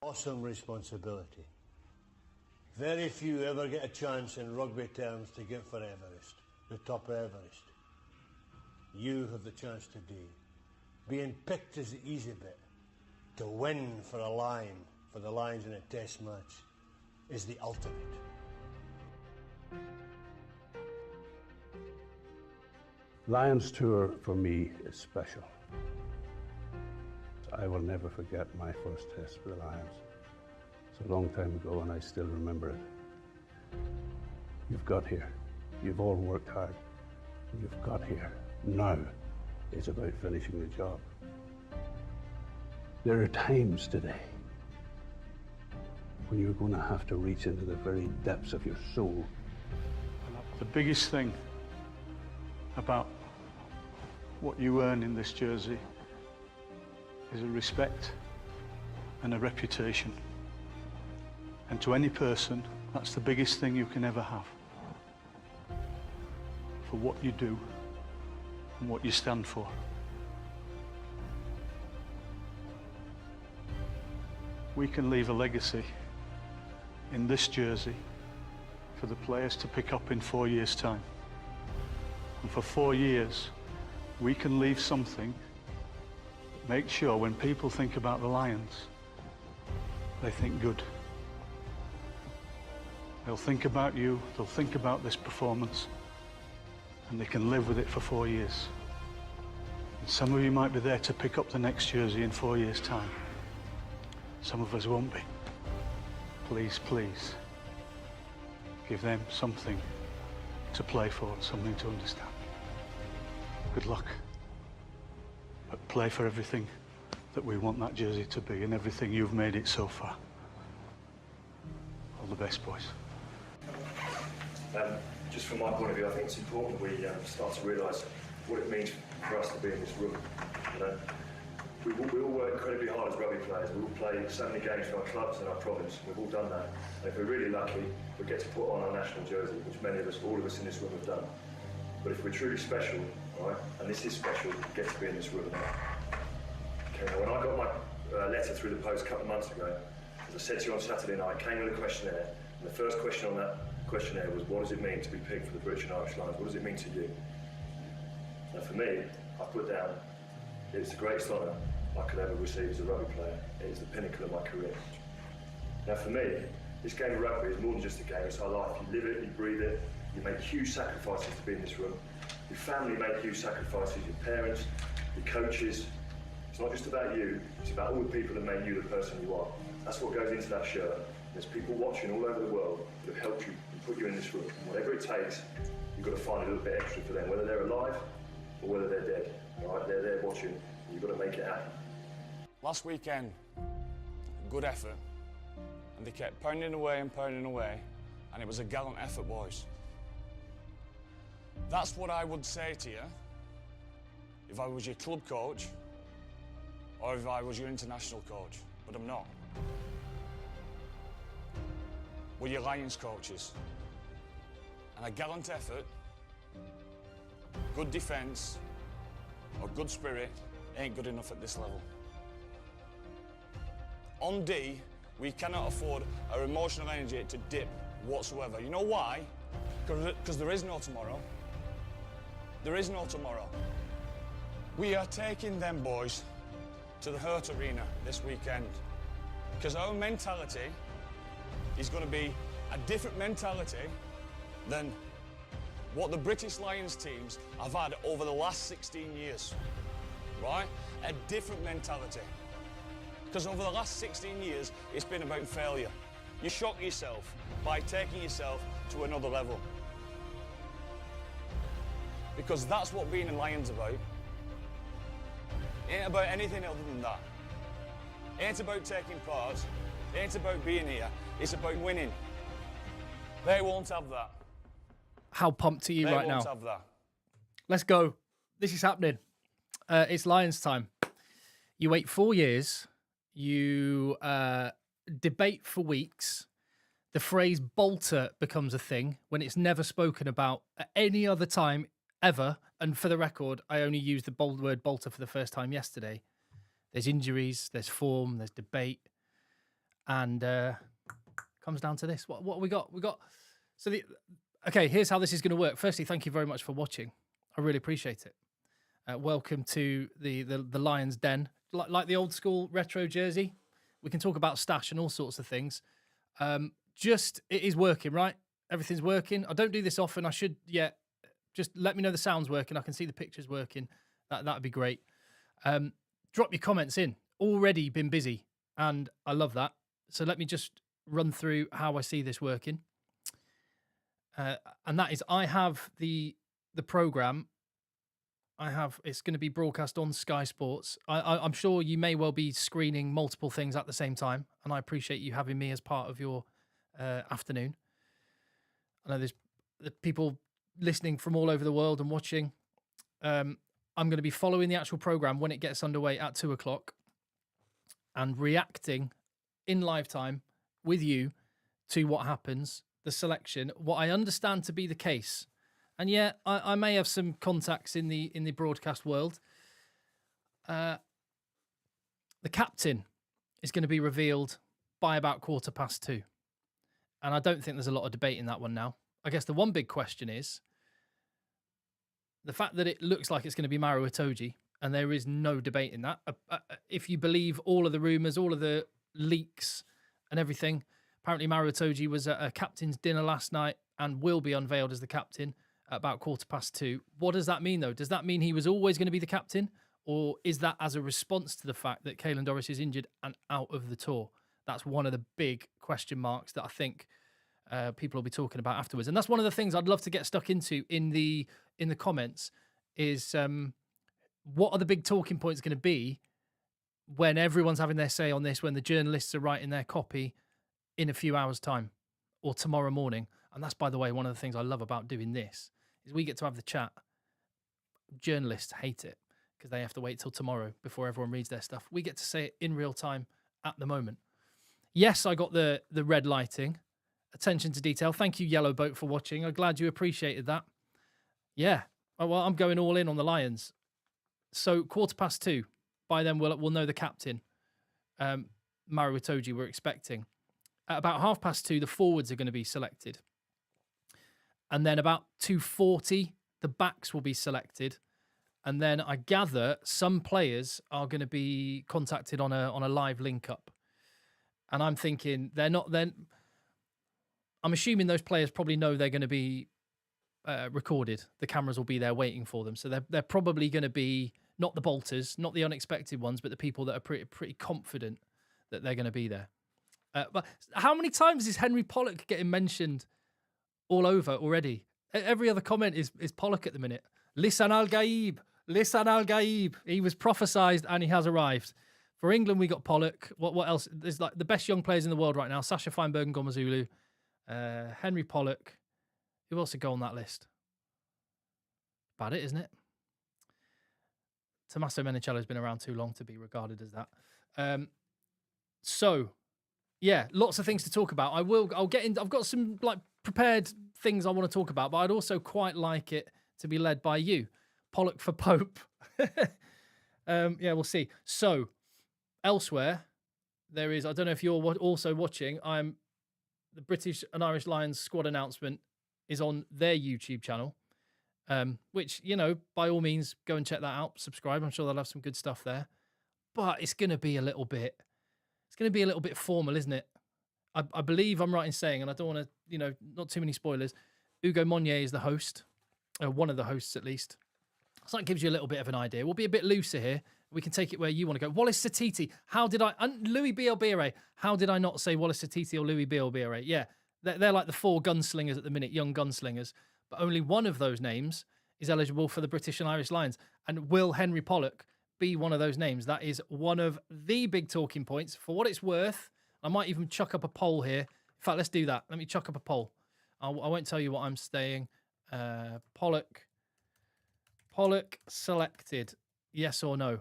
Awesome responsibility. Very few ever get a chance in rugby terms to get for Everest, the top of Everest. You have the chance today. Being picked is the easy bit. To win for a Lion, for the Lions in a test match, is the ultimate. Lions Tour for me is special. I will never forget my first test for the Lions. It's a long time ago and I still remember it. You've got here. You've all worked hard. You've got here. Now it's about finishing the job. There are times today when you're going to have to reach into the very depths of your soul. The biggest thing about what you earn in this jersey is a respect and a reputation. And to any person, that's the biggest thing you can ever have. For what you do and what you stand for. We can leave a legacy in this jersey for the players to pick up in 4 years' time. And for 4 years, we can leave something that makes sure when people think about the Lions, they think good. They'll think about you, they'll think about this performance, and they can live with it for 4 years. And some of you might be there to pick up the next jersey in 4 years' time. Some of us won't be. Please, please, give them something to play for, something to understand. Good luck. But play for everything that we want that jersey to be and everything you've made it so far. All the best, boys. Just from my point of view, I think it's important we start to realise what it means for us to be in this room. You know, we all work incredibly hard as rugby players. We all play so many games for our clubs and our province. We've all done that. And if we're really lucky, we get to put on our national jersey, which many of us, all of us in this room have done. But if we're truly special, right, and this is special, we get to be in this room now. Okay, now when I got my letter through the post a couple of months ago, as I said to you on Saturday night, I came with a questionnaire, and the first question on that questionnaire was, what does it mean to be picked for the British and Irish Lions? What does it mean to you? Now for me, I put down, it's the greatest honour I could ever receive as a rugby player. It is the pinnacle of my career. Now for me, this game of rugby is more than just a game, it's our life. You live it, you breathe it, you make huge sacrifices to be in this room. Your family make huge sacrifices, your parents, your coaches. It's not just about you, it's about all the people that make you the person you are. That's what goes into that shirt. There's people watching all over the world that have helped you and put you in this room. And whatever it takes, you've got to find a little bit extra for them, whether they're alive or whether they're dead. All right? They're there watching, and you've got to make it happen. Last weekend, good effort, and they kept pounding away, and it was a gallant effort, boys. That's what I would say to you if I was your club coach or if I was your international coach, but I'm not. We're your Lions coaches. And a gallant effort, good defence, or good spirit ain't good enough at this level. On D, we cannot afford our emotional energy to dip whatsoever. You know why? Because there is no tomorrow. There is no tomorrow. We are taking them boys to the Hurt Arena this weekend because our mentality is going to be a different mentality than what the British Lions teams have had over the last 16 years, right? A different mentality. Because over the last 16 years, it's been about failure. You shock yourself by taking yourself to another level. Because that's what being a Lion's about. It ain't about anything other than that. It ain't about taking part. It ain't about being here. It's about winning. They won't have that. How pumped are you right now? They won't have that. Let's go. This is happening. It's Lions time. You wait 4 years. You debate for weeks. The phrase bolter becomes a thing when it's never spoken about at any other time ever. And for the record, I only used the word bolter for the first time yesterday. There's injuries, there's form, there's debate. and comes down to this. What we got? Okay, here's how this is going to work. Firstly, thank you very much for watching. I really appreciate it. Welcome to the Lions Den, like the old school retro jersey. We can talk about stash and all sorts of things. It is working, right? Everything's working. I don't do this often. I should, just let me know the sound's working. I can see the pictures working. That'd be great. Drop your comments in. Already been busy, and I love that. So let me just run through how I see this working. And that is, I have the program. It's going to be broadcast on Sky Sports. I'm sure you may well be screening multiple things at the same time, and I appreciate you having me as part of your afternoon. I know there's people listening from all over the world and watching. I'm going to be following the actual program when it gets underway at 2:00 and reacting in live time with you to what happens, the selection, what I understand to be the case. And yeah, I may have some contacts in the broadcast world. The captain is going to be revealed by about 2:15. And I don't think there's a lot of debate in that one now. I guess the one big question is the fact that it looks like it's going to be Maro Itoje, and there is no debate in that. If you believe all of the rumours, all of the leaks and everything, apparently Maro Itoje was at a captain's dinner last night and will be unveiled as the captain at about 2:15. What does that mean, though? Does that mean he was always going to be the captain? Or is that as a response to the fact that Caelan Doris is injured and out of the tour? That's one of the big question marks that I think people will be talking about afterwards. And that's one of the things I'd love to get stuck into in the comments is what are the big talking points going to be when everyone's having their say on this, when the journalists are writing their copy in a few hours' time or tomorrow morning. And that's, by the way, one of the things I love about doing this is we get to have the chat. Journalists hate it because they have to wait till tomorrow before everyone reads their stuff. We get to say it in real time at the moment. Yes, I got the red lighting, attention to detail. Thank you, Yellow Boat, for watching. I'm glad you appreciated that. Yeah, well, I'm going all in on the Lions. So 2:15. By then, we'll know the captain. Maro Itoje, we're expecting. At about 2:30, the forwards are going to be selected. And then about 2:40, the backs will be selected. And then I gather some players are going to be contacted on a live link up. And I'm thinking I'm assuming those players probably know they're going to be recorded. The cameras will be there waiting for them. So they're probably going to be not the bolters, not the unexpected ones, but the people that are pretty confident that they're going to be there. But how many times is Henry Pollock getting mentioned all over already? Every other comment is Pollock at the minute. Lisan Al-Gaib. Lisan Al-Gaib. He was prophesized and he has arrived. For England, we got Pollock. What else? There's like the best young players in the world right now. Sasha Feinberg and Gomazulu. Henry Pollock. Who else to go on that list? About it, isn't it? Tommaso Menicello's been around too long to be regarded as that. So, yeah, lots of things to talk about. I'll get in. I've got some like prepared things I want to talk about, but I'd also quite like it to be led by you. Pollock for Pope. Yeah, we'll see. So, elsewhere, there is, I don't know if you're also watching, the British and Irish Lions squad announcement is on their YouTube channel, which, you know, by all means, go and check that out. Subscribe. I'm sure they'll have some good stuff there. But it's going to be a little bit formal, isn't it? I believe I'm right in saying, and I don't want to, not too many spoilers, Hugo Monnier is the host, one of the hosts at least. So that gives you a little bit of an idea. We'll be a bit looser here. We can take it where you want to go. Wallace Satiti, Louis Bielbiere, how did I not say Wallace Satiti or Louis Bielbiere? Yeah, they're like the four gunslingers at the minute, young gunslingers. But only one of those names is eligible for the British and Irish Lions. And will Henry Pollock be one of those names? That is one of the big talking points. For what it's worth, I might even chuck up a poll here. In fact, let's do that. Let me chuck up a poll. I won't tell you what I'm saying. Pollock selected, yes or no?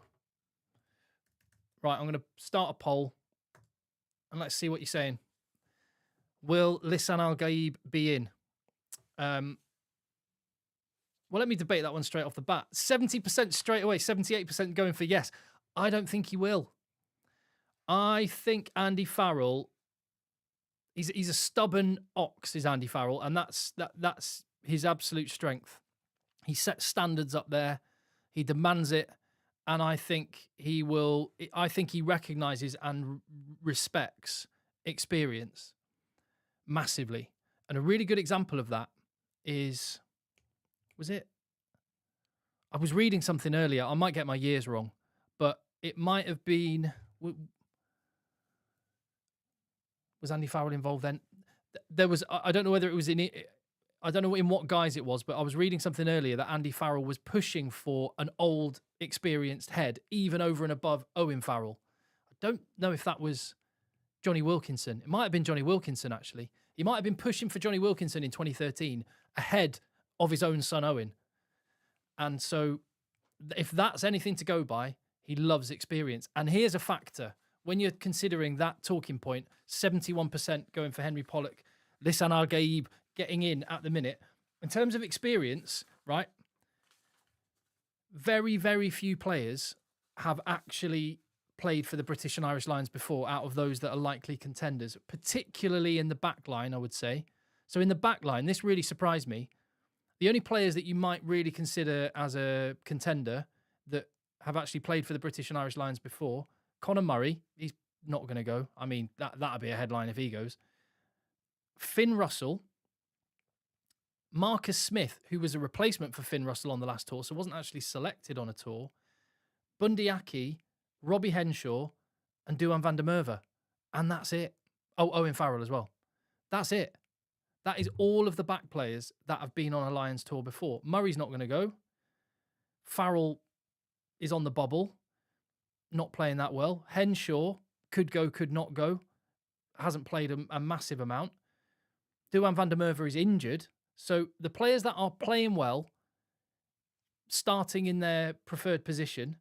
Right, I'm going to start a poll and let's see what you're saying. Will Lisan Al-Gaib be in? Well, let me debate that one straight off the bat. 70% straight away, 78% going for yes. I don't think he will. I think Andy Farrell He's a stubborn ox, is Andy Farrell, and that's his absolute strength. He sets standards up there. He demands it, and I think he will. I think he recognises and respects experience massively. And a really good example of that was it? I was reading something earlier. I might get my years wrong, but it might have been. Was Andy Farrell involved then? There was. I don't know whether it was in. I don't know in what guise it was, but I was reading something earlier that Andy Farrell was pushing for an old, experienced head, even over and above Owen Farrell. I don't know if that was Johnny Wilkinson. It might have been Johnny Wilkinson, actually. He might have been pushing for Johnny Wilkinson in 2013 ahead of his own son, Owen. And so if that's anything to go by, he loves experience. And here's a factor. When you're considering that talking point, 71% going for Henry Pollock, Lisan Al-Gaib getting in at the minute. In terms of experience, right, very, very few players have actually played for the British and Irish Lions before out of those that are likely contenders, particularly in the back line, I would say. So in the back line, this really surprised me. The only players that you might really consider as a contender that have actually played for the British and Irish Lions before, Conor Murray, he's not going to go. I mean, that'd be a headline if he goes. Finn Russell, Marcus Smith, who was a replacement for Finn Russell on the last tour, so wasn't actually selected on a tour, Bundy Aki, Robbie Henshaw, and Duhan van der Merwe. And that's it. Oh, Owen Farrell as well. That's it. That is all of the back players that have been on a Lions tour before. Murray's not going to go. Farrell is on the bubble, not playing that well. Henshaw could go, could not go. Hasn't played a massive amount. Duhan van der Merwe is injured. So the players that are playing well, starting in their preferred position,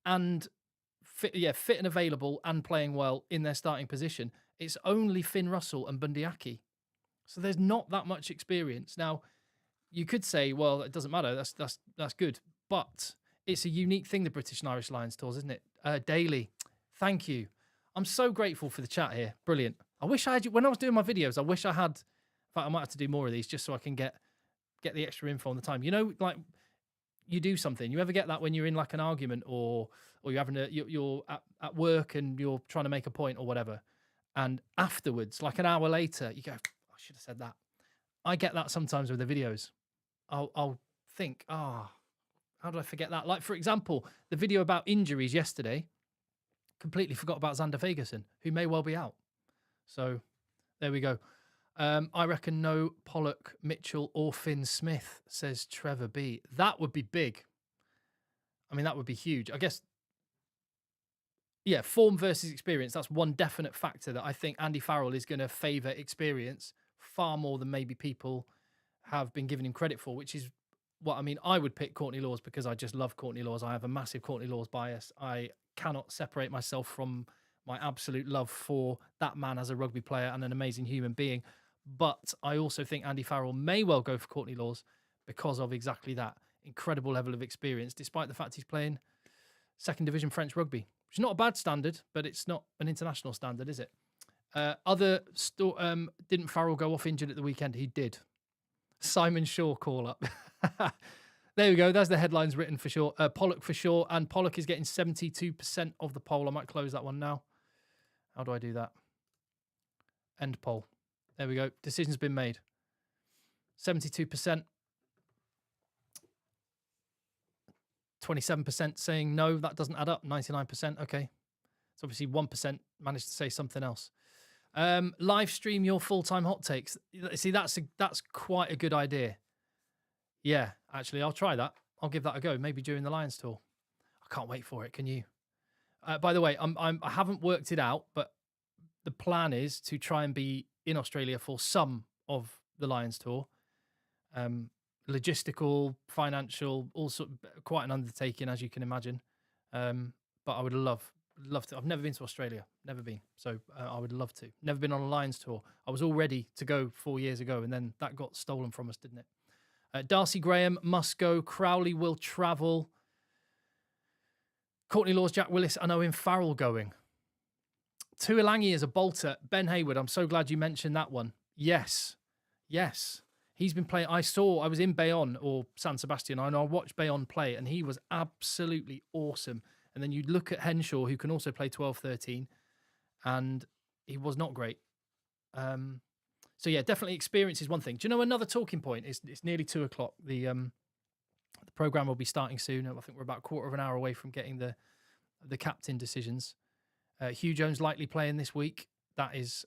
and fit and available and playing well in their starting position, it's only Finn Russell and Bundy Aki. So there's not that much experience. Now, you could say, well, it doesn't matter. That's good. But it's a unique thing, the British and Irish Lions tours, isn't it? Daily, thank you. I'm so grateful for the chat here. Brilliant. I wish I had, when I was doing my videos, I wish I had, in fact, I might have to do more of these just so I can get the extra info on the time. You know, like you do something. You ever get that when you're in like an argument or you're having you're at work and you're trying to make a point or whatever, and afterwards, like an hour later, you go, I should have said that. I get that sometimes with the videos. I'll think, how did I forget that? Like, for example, the video about injuries yesterday, completely forgot about Xander Fagerson, who may well be out. So there we go. I reckon no Pollock, Mitchell or Finn Smith, says Trevor B. That would be big. I mean, that would be huge. I guess, yeah, form versus experience. That's one definite factor that I think Andy Farrell is going to favour experience far more than maybe people have been giving him credit for, which is what I mean. I would pick Courtney Lawes because I just love Courtney Lawes. I have a massive Courtney Lawes bias. I cannot separate myself from my absolute love for that man as a rugby player and an amazing human being. But I also think Andy Farrell may well go for Courtney Lawes because of exactly that incredible level of experience, despite the fact he's playing second division French rugby, which is not a bad standard, but it's not an international standard, is it? Didn't Farrell go off injured at the weekend? He did. Simon Shaw call up. There we go. There's the headlines written for sure. Pollock for sure. And Pollock is getting 72% of the poll. I might close that one now. How do I do that? End poll. There we go. Decision's been made. 72%. 27% saying no, that doesn't add up. 99%. Okay. So obviously 1% managed to say something else. Live stream your full-time hot takes. See, that's quite a good idea. Yeah, actually, I'll try that. I'll give that a go. Maybe during the Lions tour. I can't wait for it. Can you? By the way, I haven't worked it out, but the plan is to try and be in Australia for some of the Lions tour. Logistical, financial, also quite an undertaking, as you can imagine. But I would love to. I've never been to Australia, never been. So I would love to. Never been on a Lions tour. I was all ready to go 4 years ago, and then that got stolen from us, didn't it? Darcy Graham must go. Crowley will travel. Courtney Lawes, Jack Willis, and Owen Farrell going. Tuilangi is a bolter. Ben Hayward, I'm so glad you mentioned that one. Yes. He's been playing. I was in Bayonne or San Sebastian, and I watched Bayonne play, and he was absolutely awesome. And then you look at Henshaw, who can also play 12-13, and he was not great. So yeah, definitely experience is one thing. Do you know another talking point? It's nearly 2:00. The program will be starting soon. I think we're about a quarter of an hour away from getting the captain decisions. Hugh Jones likely playing this week. That is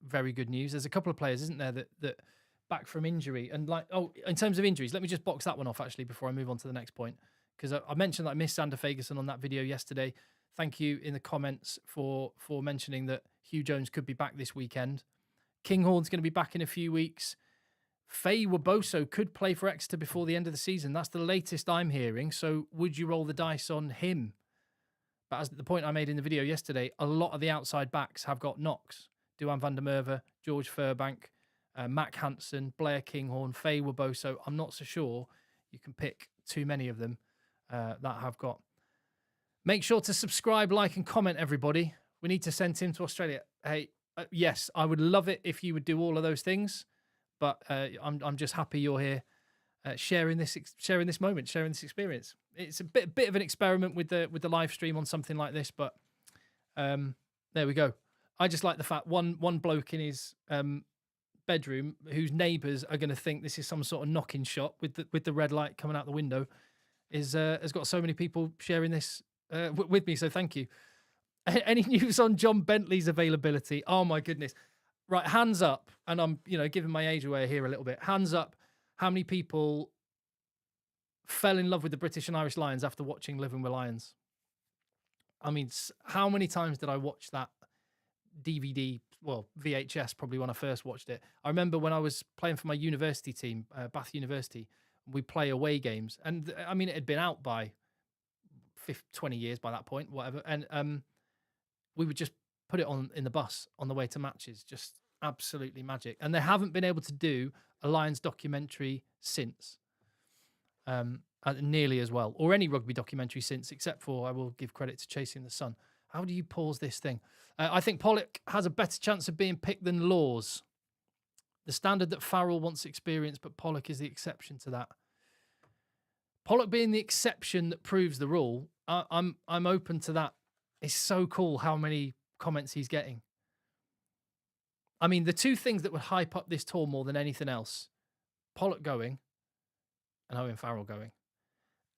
very good news. There's a couple of players, isn't there, that back from injury. And in terms of injuries, let me just box that one off actually before I move on to the next point. Because I mentioned that I missed Sander Fagerson on that video yesterday. Thank you in the comments for mentioning that Hugh Jones could be back this weekend. Kinghorn's going to be back in a few weeks. Faye Waboso could play for Exeter before the end of the season. That's the latest I'm hearing. So would you roll the dice on him? But as the point I made in the video yesterday, a lot of the outside backs have got knocks. Duan van der Merwe, George Furbank, Mac Hansen, Blair Kinghorn, Faye Waboso. I'm not so sure you can pick too many of them that have got. Make sure to subscribe, like, and comment, everybody. We need to send him to Australia. Hey, yes, I would love it if you would do all of those things, but I'm just happy you're here, sharing this moment, sharing this experience. It's a bit of an experiment with the live stream on something like this, but there we go. I just like the fact one bloke in his bedroom whose neighbours are going to think this is some sort of knocking shot with the red light coming out the window has got so many people sharing this with me. So thank you. Any news on John Bentley's availability? Oh my goodness. Right, hands up. And I'm, giving my age away here a little bit. Hands up. How many people fell in love with the British and Irish Lions after watching Living with Lions? I mean, how many times did I watch that DVD? Well, VHS, probably when I first watched it. I remember when I was playing for my university team, Bath University, we play away games. And I mean, it had been out by 20 years by that point, whatever. And we would just put it on in the bus on the way to matches. Just absolutely magic. And they haven't been able to do a Lions documentary since, nearly as well, or any rugby documentary since, except for, I will give credit to Chasing the Sun. How do you pause this thing? I think Pollock has a better chance of being picked than Laws. The standard that Farrell wants experience, but Pollock is the exception to that. Pollock being the exception that proves the rule, I'm open to that. It's so cool how many comments he's getting. I mean, the two things that would hype up this tour more than anything else, Pollock going and Owen Farrell going.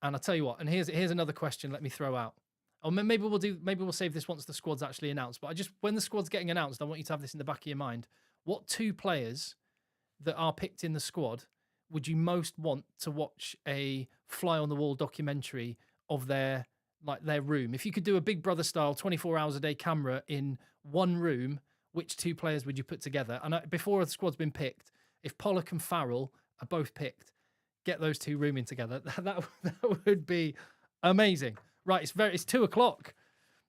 And I'll tell you what, and here's another question let me throw out. Or maybe we'll save this once the squad's actually announced. But when the squad's getting announced, I want you to have this in the back of your mind. What two players that are picked in the squad would you most want to watch a fly on the wall documentary of their room? If you could do a Big Brother style 24 hours a day camera in one room, which two players would you put together? And before the squad's been picked, if Pollock and Farrell are both picked, get those two rooming together. That would be amazing. Right, it's 2:00.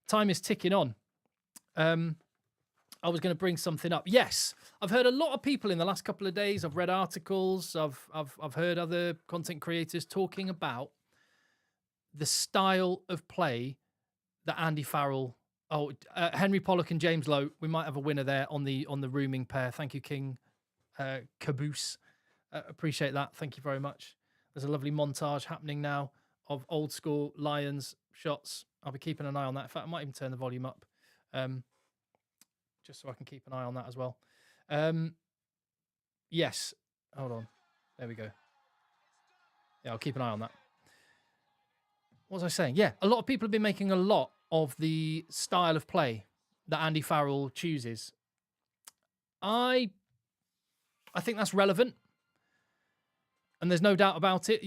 Time is ticking on. I was going to bring something up. Yes, I've heard a lot of people in the last couple of days. I've read articles. I've heard other content creators talking about the style of play that Andy Farrell. Henry Pollock and James Lowe. We might have a winner there on the rooming pair. Thank you, King Caboose. Appreciate that. Thank you very much. There's a lovely montage happening now of old school Lions shots. I'll be keeping an eye on that. In fact, I might even turn the volume up, just so I can keep an eye on that as well. Yes. Hold on. There we go. Yeah, I'll keep an eye on that. What was I saying? Yeah, a lot of people have been making a lot of the style of play that Andy Farrell chooses. I think that's relevant. And there's no doubt about it.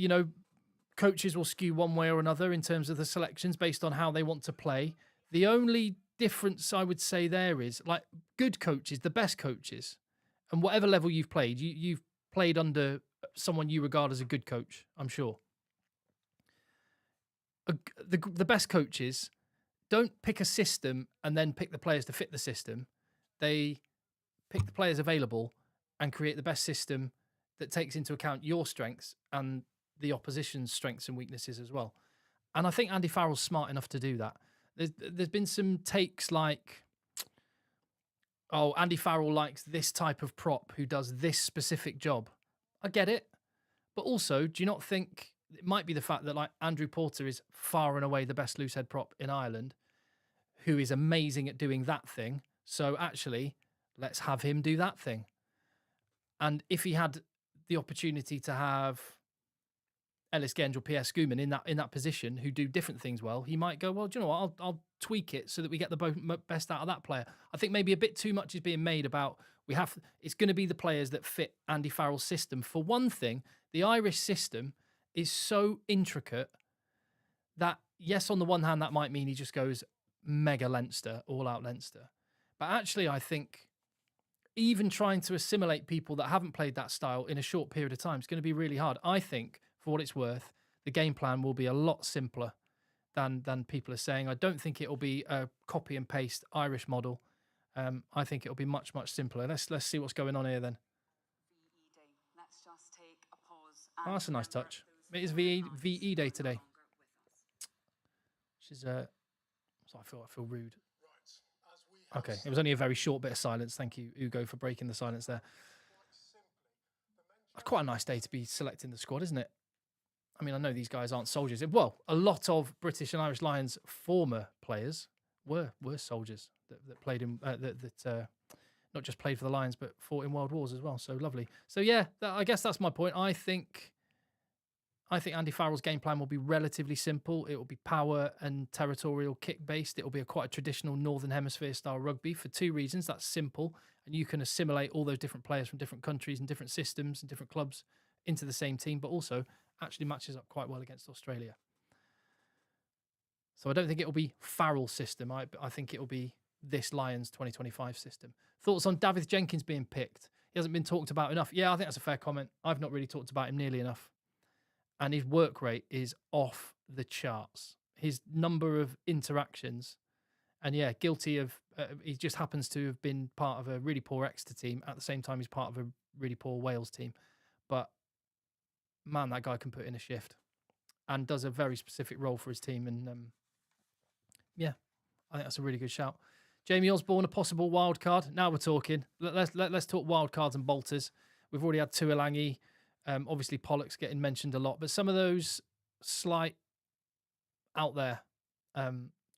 Coaches will skew one way or another in terms of the selections based on how they want to play. The only difference I would say there is, like, good coaches, the best coaches, and whatever level you've played, you've played under someone you regard as a good coach, I'm sure. The best coaches don't pick a system and then pick the players to fit the system. They pick the players available and create the best system that takes into account your strengths and the opposition's strengths and weaknesses as well. And I think Andy Farrell's smart enough to do that. There's been some takes like, oh, Andy Farrell likes this type of prop who does this specific job. I get it. But also, do you not think it might be the fact that like Andrew Porter is far and away the best loosehead prop in Ireland, who is amazing at doing that thing. So actually, let's have him do that thing. And if he had the opportunity to have Ellis Genge or Pierre Schumann in that position who do different things well, he might go, well, do you know what? I'll tweak it so that we get the best out of that player. I think maybe a bit too much is being made about it's going to be the players that fit Andy Farrell's system. For one thing, the Irish system is so intricate that, yes, on the one hand, that might mean he just goes mega Leinster, all out Leinster. But actually, I think even trying to assimilate people that haven't played that style in a short period of time is going to be really hard. I think, for what it's worth, the game plan will be a lot simpler than people are saying. I don't think it'll be a copy and paste Irish model. I think it'll be much, much simpler. Let's see what's going on here then. Oh, that's a nice touch. It is VE Day today. Which is so I feel rude. Okay, it was only a very short bit of silence. Thank you, Ugo, for breaking the silence there. It's quite a nice day to be selecting the squad, isn't it? I mean, I know these guys aren't soldiers. Well, a lot of British and Irish Lions former players were soldiers that played in not just played for the Lions but fought in world wars as well. So lovely. So yeah, I guess that's my point. I think Andy Farrell's game plan will be relatively simple. It will be power and territorial kick based. It will be quite a traditional Northern Hemisphere style rugby for two reasons. That's simple, and you can assimilate all those different players from different countries and different systems and different clubs into the same team, but also actually matches up quite well against Australia. So I don't think it will be Farrell's system. I think it will be this Lions 2025 system. Thoughts on David Jenkins being picked? He hasn't been talked about enough. Yeah, I think that's a fair comment. I've not really talked about him nearly enough. And his work rate is off the charts. His number of interactions, and yeah, guilty of, he just happens to have been part of a really poor Exeter team. At the same time, he's part of a really poor Wales team. But man, that guy can put in a shift and does a very specific role for his team. And yeah, I think that's a really good shout. Jamie Osborne, a possible wild card. Now we're talking. Let's talk wild cards and bolters. We've already had Tuolangi. Obviously, Pollock's getting mentioned a lot, but some of those slight out there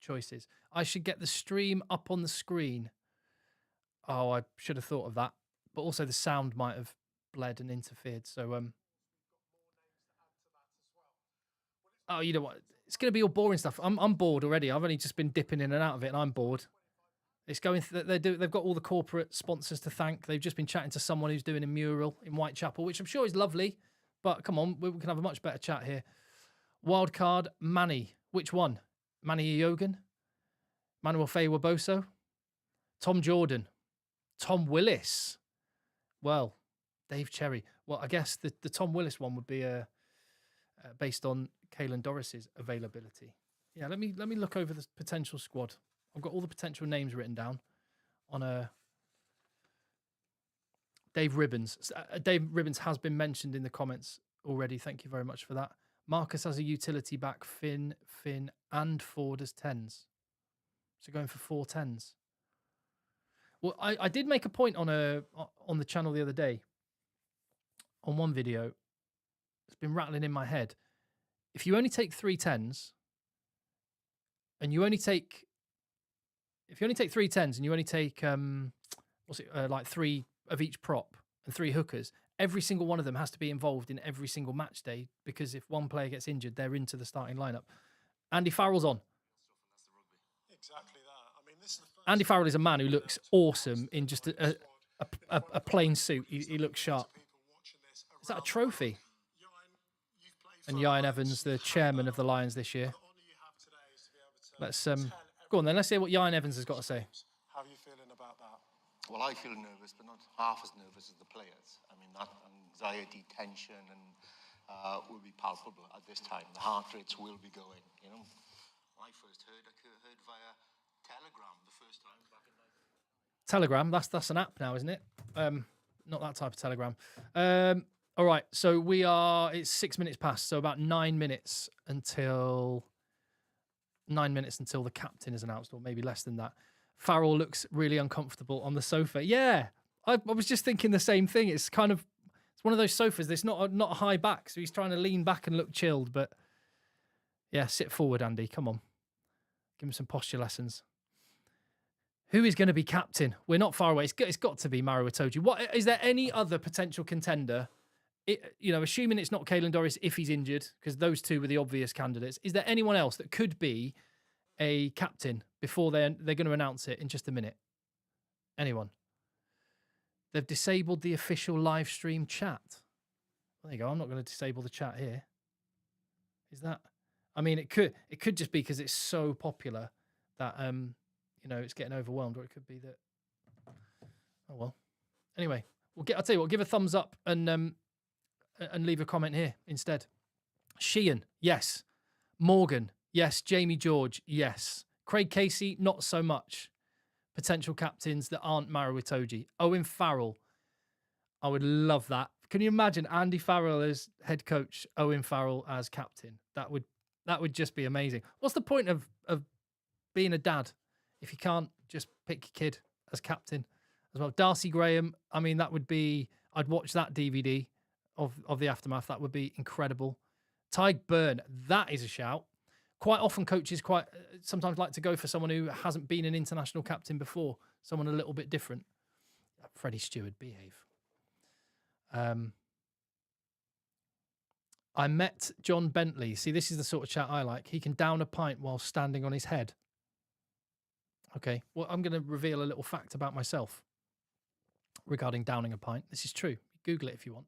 choices. I should get the stream up on the screen. Oh, I should have thought of that. But also the sound might have bled and interfered. So, oh, you know what? It's going to be all boring stuff. I'm bored already. I've only just been dipping in and out of it, and I'm bored. It's going. They've got all the corporate sponsors to thank. They've just been chatting to someone who's doing a mural in Whitechapel, which I'm sure is lovely. But come on, we can have a much better chat here. Wildcard Manny. Which one? Manny Iogan? Manuel Fei-Waboso? Tom Jordan? Tom Willis? Well, Dave Cherry. Well, I guess the Tom Willis one would be based on Caelan Doris's availability. Yeah, let me look over the potential squad. I've got all the potential names written down on a Dave Ribbons. Dave Ribbons has been mentioned in the comments already. Thank you very much for that. Marcus as a utility back, Finn, and Ford as 10s. So going for 4 10s. Well, I did make a point on the channel the other day. On one video, it's been rattling in my head. If you only take 3 10s, and you only take 3 10s and you only take like 3 of each prop and 3 hookers, every single one of them has to be involved in every single match day, because if one player gets injured, they're into the starting lineup. Andy Farrell's on. Exactly that. I mean, this is the first Andy Farrell is a man who looks awesome in just a plain suit. He looks sharp. Is that a trophy? And Ian Evans, the chairman of the Lions this year. Let's go on then. Let's hear what Ian Evans has got to say. How are you feeling about that? Well, I feel nervous, but not half as nervous as the players. I mean, that anxiety, tension, and will be palpable at this time. The heart rates will be going. You know, when I first heard via Telegram the first time back in. Telegram. That's an app now, isn't it? Not that type of Telegram. All right. So it's 6 minutes past. So about 9 minutes until the captain is announced, or maybe less than that. Farrell looks really uncomfortable on the sofa. Yeah, I was just thinking the same thing. It's kind of, it's one of those sofas that's not a high back, so he's trying to lean back and look chilled. But yeah, sit forward, Andy. Come on, give him some posture lessons. Who is going to be captain? We're not far away. It's got to be Maro Itoje. What is there any other potential contender? Assuming it's not Caelan Doris if he's injured, because those two were the obvious candidates. Is there anyone else that could be a captain before they're going to announce it in just a minute? Anyone? They've disabled the official live stream chat. There you go. I'm not going to disable the chat here. Is that? I mean, it could just be because it's so popular that it's getting overwhelmed, or it could be that. Oh well. Anyway, I'll tell you what. Give a thumbs up and leave a comment here instead. Sheehan, yes. Morgan, yes. Jamie George, yes. Craig Casey, not so much. Potential captains that aren't Maro Itoje. Owen Farrell, I would love that. Can you imagine Andy Farrell as head coach, Owen Farrell as captain? That would just be amazing. What's the point of being a dad if you can't just pick your kid as captain as well? Darcy Graham, I mean, that would be, I'd watch that DVD of the aftermath. That would be incredible. Tyg Byrne, that is a shout. Quite often coaches sometimes like to go for someone who hasn't been an international captain before, someone a little bit different. Freddie Stewart, behave. I met John Bentley. See, this is the sort of chat I like. He can down a pint while standing on his head. Okay, well, I'm going to reveal a little fact about myself regarding downing a pint. This is true. Google it if you want.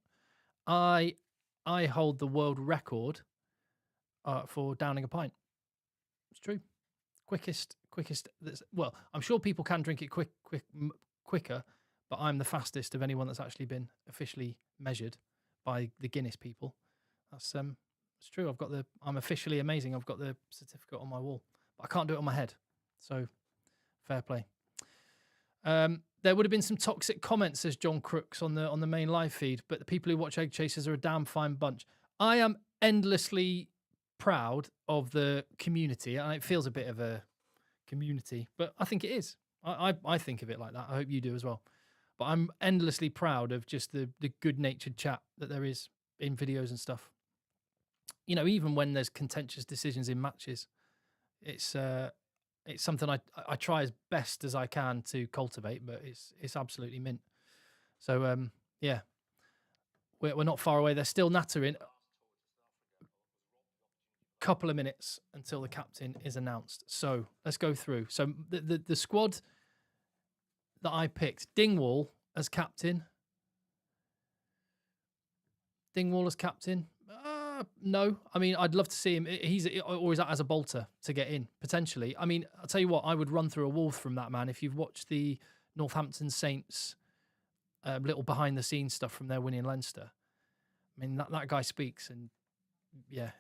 I hold the world record for downing a pint. It's true. Quickest. Well, I'm sure people can drink it quicker, but I'm the fastest of anyone that's actually been officially measured by the Guinness people. That's it's true. I'm officially amazing. I've got the certificate on my wall, but I can't do it on my head. So fair play. There would have been some toxic comments, says John Crooks on the main live feed, but the people who watch Egg Chasers are a damn fine bunch. I am endlessly proud of the community, and it feels a bit of a community, but I think it is. I think of it like that. I hope you do as well. But I'm endlessly proud of just the good-natured chat that there is in videos and stuff. Even when there's contentious decisions in matches, it's something I try as best as I can to cultivate, but it's absolutely mint. So yeah, we're not far away. They're still nattering. Couple of minutes until the captain is announced. So let's go through. So the squad that I picked: Dingwall as captain. No, I mean, I'd love to see him. He's always as a bolter to get in potentially. I mean, I'll tell you what, I would run through a wall from that man. If you've watched the Northampton Saints little behind the scenes stuff from their winning Leinster, I mean that guy speaks, and yeah,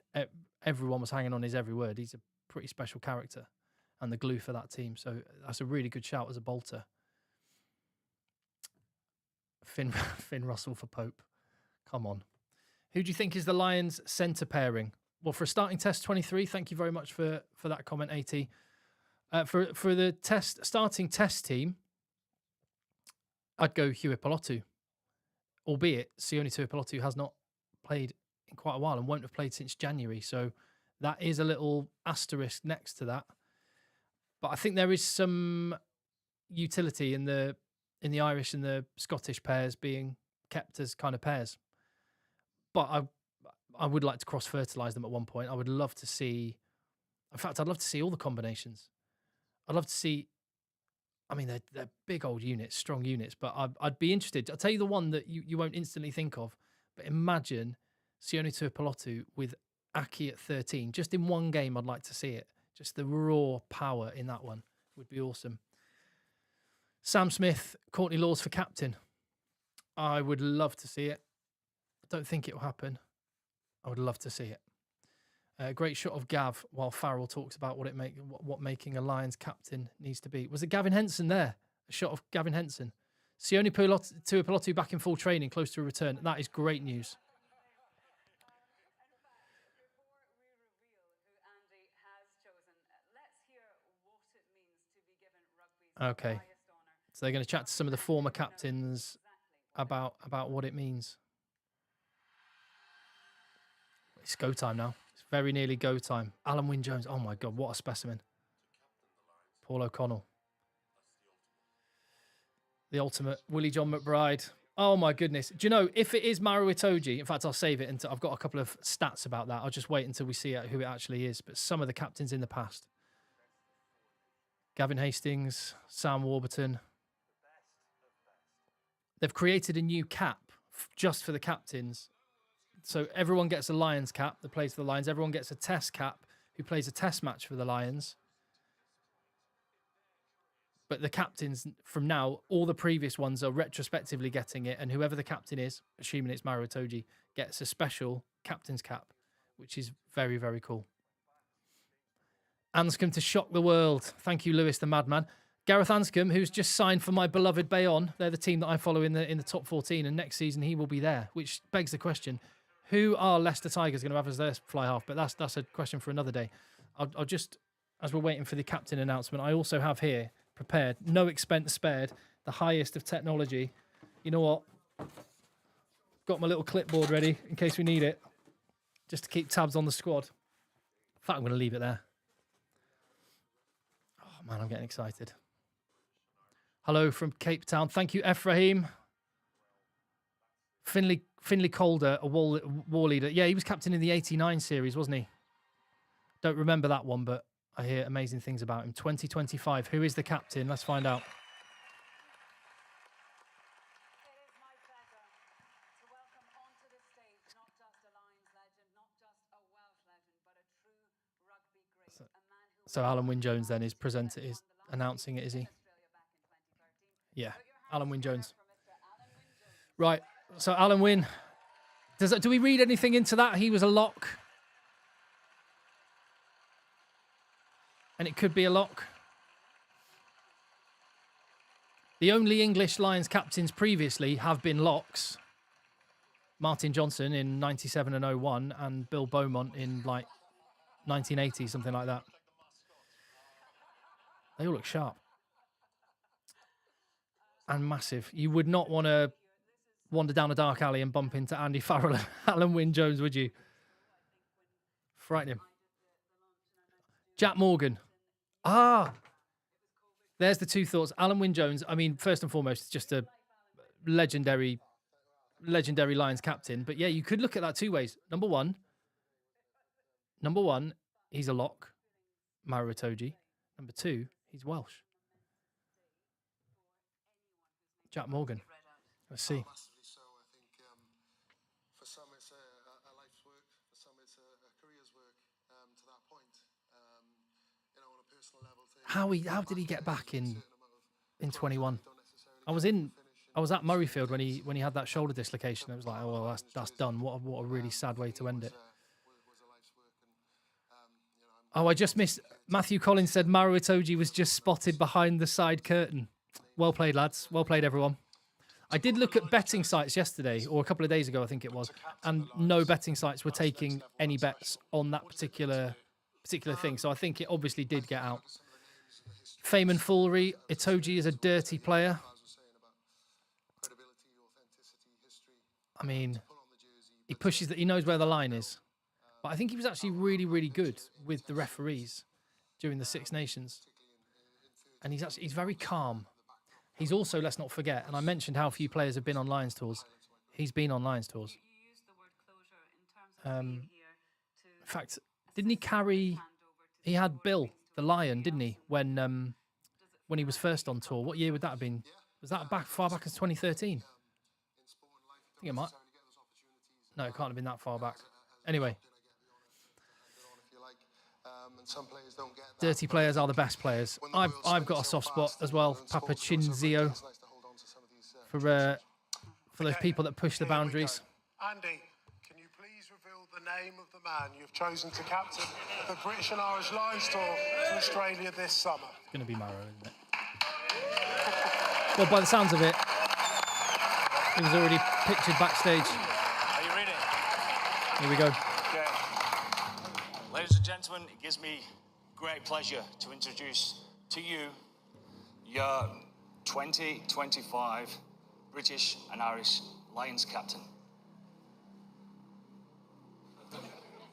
everyone was hanging on his every word. He's a pretty special character and the glue for that team. So that's a really good shout as a bolter. Finn Russell for Pope. Come on. Who do you think is the Lions centre pairing? Well, for a starting test 23, thank you very much for that comment, AT. For the starting test team, I'd go Huey Pilotu. Albeit Sione Tuipulotu has not played in quite a while and won't have played since January. So that is a little asterisk next to that. But I think there is some utility in the Irish and the Scottish pairs being kept as kind of pairs. But I would like to cross-fertilise them at one point. I would love to see... In fact, I'd love to see all the combinations. I'd love to see... I mean, they're big old units, strong units, but I'd be interested. I'll tell you the one that you won't instantly think of, but imagine Sione Tuipulotu with Aki at 13. Just in one game, I'd like to see it. Just the raw power in that one would be awesome. Sam Smith, Courtney Laws for captain. I would love to see it. I don't think it will happen. I would love to see it. A great shot of Gav while Farrell talks about what making a Lions captain needs to be. Was it Gavin Henson there? A shot of Gavin Henson. Sione Tuipulotu back in full training, close to a return. That is great news. Okay. So they're going to chat to some of the former captains about what it means. It's go time now. It's very nearly go time. Alan Wynne-Jones. Oh my God, what a specimen. Paul O'Connell. The ultimate Willie John McBride. Oh my goodness. Do you know, if it is Maro Itoje, in fact, I'll save it until I've got a couple of stats about that. I'll just wait until we see who it actually is. But some of the captains in the past. Gavin Hastings, Sam Warburton. They've created a new cap just for the captains. So everyone gets a Lions cap that plays for the Lions. Everyone gets a test cap who plays a test match for the Lions. But the captains from now, all the previous ones are retrospectively getting it. And whoever the captain is, assuming it's Maro Itoje, gets a special captain's cap, which is very, very cool. Anscombe to shock the world. Thank you, Lewis the Madman. Gareth Anscombe, who's just signed for my beloved Bayonne. They're the team that I follow in the top 14. And next season, he will be there, which begs the question, who are Leicester Tigers going to have as their fly half? But that's a question for another day. I'll just, as we're waiting for the captain announcement, I also have here prepared, no expense spared, the highest of technology. You know what? Got my little clipboard ready in case we need it, just to keep tabs on the squad. In fact, I'm going to leave it there. Oh man, I'm getting excited. Hello from Cape Town. Thank you, Ephraim. Finley Calder, a war leader. Yeah, he was captain in the 89 series, wasn't he? Don't remember that one, but I hear amazing things about him. 2025. Who is the captain? Let's find out. So Alan Wynne-Jones then is announcing it, is he? Yeah, Alan Wynne-Jones. Right. So Alan Wynne. Do we read anything into that? He was a lock. And it could be a lock. The only English Lions captains previously have been locks. Martin Johnson in 97 and 01 and Bill Beaumont in like 1980, something like that. They all look sharp. And massive. You would not want to wander down a dark alley and bump into Andy Farrell and Alan Wynne-Jones, would you? Frightening. Jack Morgan. There's the two thoughts. Alan Wynne-Jones, I mean, first and foremost, just a legendary Lions captain. But yeah, you could look at that two ways. Number one, he's a lock, Maro Itoje. Number two, he's Welsh. Jack Morgan. Let's see. Massively so. I think for some it's a life's work, for some it's a career's work to that point. You know, on a personal level. How did he get back in 21? I was at Murrayfield when he had that shoulder dislocation. I was like, oh well, that's done. What a really sad way to end it. Oh, I just missed. Matthew Collins said Maro Itoje was just spotted behind the side curtain. Well played, lads. Well played, everyone. I did look at betting sites yesterday, or a couple of days ago, I think it was, and no betting sites were taking any bets on that particular thing. So I think it obviously did get out. Fame and foolery. Itoje is a dirty player. I mean, he pushes that. He knows where the line is. But I think he was actually really, really good with the referees during the Six Nations. And he's very calm. He's also, let's not forget, and I mentioned how few players have been on Lions tours. He's been on Lions tours. In fact, didn't he carry... He had Bill, the Lion, didn't he, when he was first on tour? What year would that have been? Was that far back as 2013? I think it might. No, it can't have been that far back. Anyway. Dirty players are the best players. I've got a soft spot as well, Papa Chinzio, for those people that push the boundaries. Andy, can you please reveal the name of the man you've chosen to captain the British and Irish Lions tour to Australia this summer? It's going to be Maro, isn't it? Well, by the sounds of it, he was already pictured backstage. Are you ready? Here we go. Okay. Ladies and gentlemen, it gives me great pleasure to introduce to you your 2025 British and Irish Lions captain.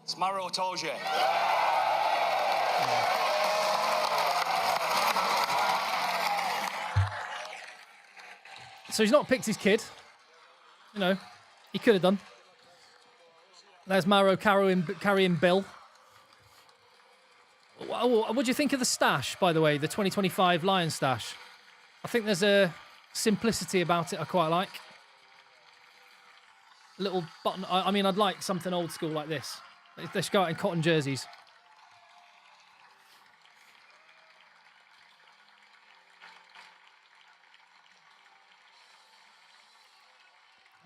It's Maro Itoje. So he's not picked his kid. You know, he could have done. There's Maro carrying Bill. What do you think of the stash, by the way, the 2025 Lion stash? I think there's a simplicity about it I quite like. Little button. I mean, I'd like something old school like this. They should go out in cotton jerseys.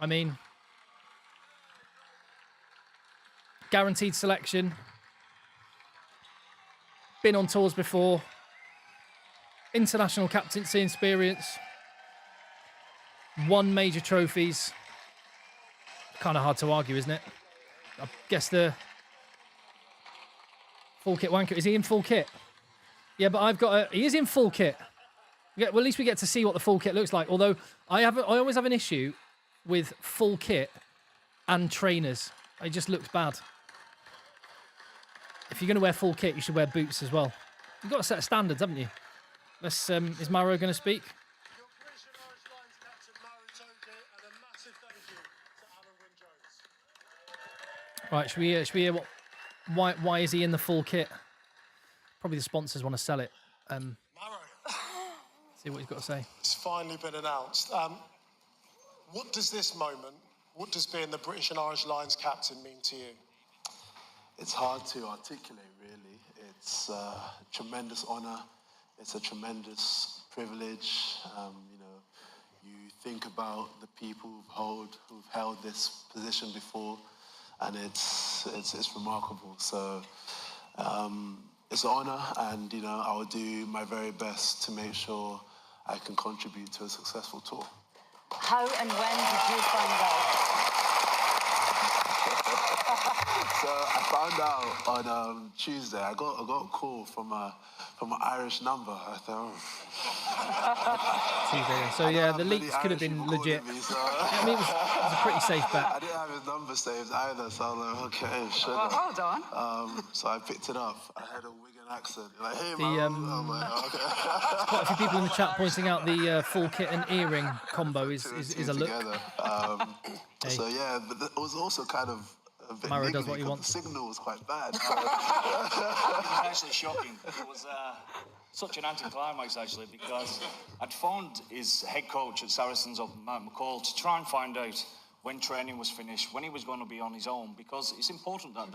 I mean, guaranteed selection. Been on tours before. International captaincy experience. Won major trophies. Kind of hard to argue, isn't it? I guess the full kit wanker. Is he in full kit? Yeah, but I've got he is in full kit. Yeah, well, at least we get to see what the full kit looks like. Although I always have an issue with full kit and trainers. It just looks bad. If you're going to wear full kit, you should wear boots as well. You've got a set of standards, haven't you? Let's. Is Maro going to speak? Your British and Irish Lions captain, Maro Itoje, and a massive thank you to Alan Wynne-Jones. Right, should we hear why is he in the full kit? Probably the sponsors want to sell it. Maro, See what he's got to say. it's finally been announced. What does this moment, what does being the British and Irish Lions captain mean to you? It's hard to articulate, really. It's a tremendous honour. It's a tremendous privilege. You know, you think about the people who've held this position before, and it's remarkable. So it's an honour, and you know, I will do my very best to make sure I can contribute to a successful tour. How and when did you find out? So I found out on Tuesday. I got a call from an Irish number. I thought, Tuesday. So yeah, the leaks could have been legit. Me, so I mean, it was a pretty safe bet. I didn't have his number saved either, so I was like, okay, sure. Well, hold on. So I picked it up. I had a Wigan accent. Like, hey, The, man. I'm like, okay. Quite a few people in the chat pointing out the full kit and earring combo is a look. Together. So yeah, but it was also kind of a bit Maro does niggly what he because wants. The signal was quite bad. It was actually shocking. It was such an anticlimax, actually, because I'd phoned his head coach at Saracens up Matt McCall to try and find out when training was finished, when he was going to be on his own, because it's important that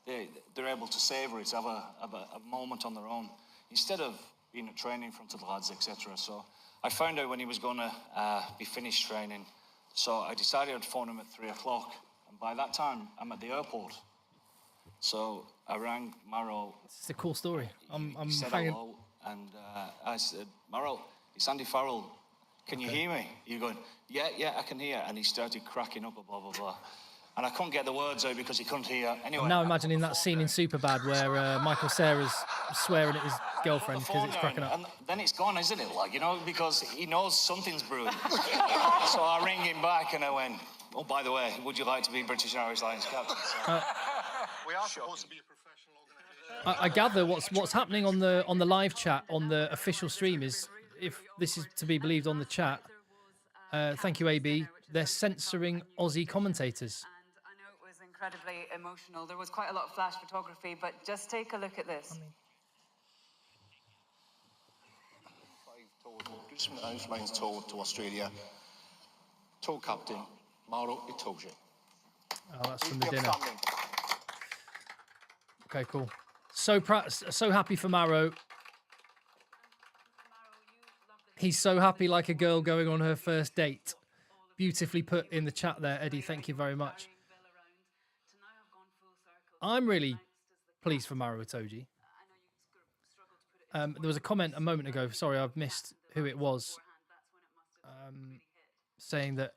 they're able to savour it, have a moment on their own, instead of being at training in front of the lads, etc. So I found out when he was going to be finished training, so I decided I'd phone him at 3 o'clock. And by that time, I'm at the airport. So I rang Maro. It's a cool story. I'm He said hanging. hello, and I said, Maro, it's Andy Farrell. Can you hear me? You're going, yeah, I can hear. And he started cracking up, blah, blah, blah. And I couldn't get the words out because he couldn't hear. Anyway, I'm now imagining that scene in Superbad where Michael Cera's swearing at his girlfriend because it's cracking up. And then it's gone, isn't it? Like, you know, because he knows something's brewing. So I ring him back and I went, oh, by the way, would you like to be British and Irish Lions captain? We are supposed to be a professional organisation. I gather what's happening on the live chat on the official stream is, if this is to be believed on the chat, thank you AB, they're censoring Aussie commentators. And I know it was incredibly emotional. There was quite a lot of flash photography, but just take a look at this. British and Irish Lions tour to Australia. Tour captain, Maro Itoje. Oh, that's from the dinner. Okay, cool. So happy for Maro. He's so happy, like a girl going on her first date. Beautifully put in the chat there, Eddie. Thank you very much. I'm really pleased for Maro Itoje. There was a comment a moment ago. Sorry, I've missed who it was. Saying that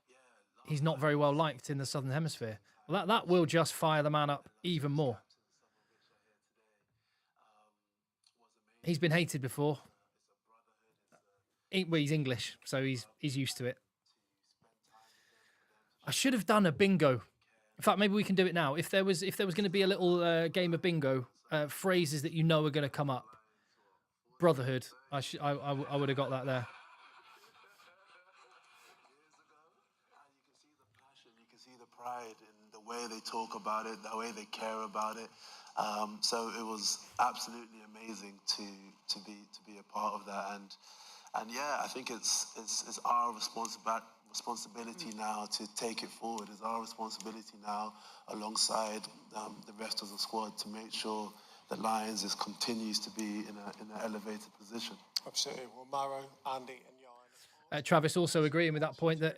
he's not very well liked in the Southern Hemisphere. Well, that will just fire the man up even more. He's been hated before. Well, he's English, so he's used to it. I should have done a bingo. In fact, maybe we can do it now. If there was going to be a little game of bingo, phrases that you know are going to come up. Brotherhood. I would have got that there. You can see the pride in the way they talk about it, the way they care about it. So it was absolutely amazing to be a part of that. And yeah, I think it's our responsibility now to take it forward. It's our responsibility now, alongside the rest of the squad, to make sure that Lions continues to be in an elevated position. Absolutely. Well, Maro, Andy, and Jan. Travis also agreeing with that point that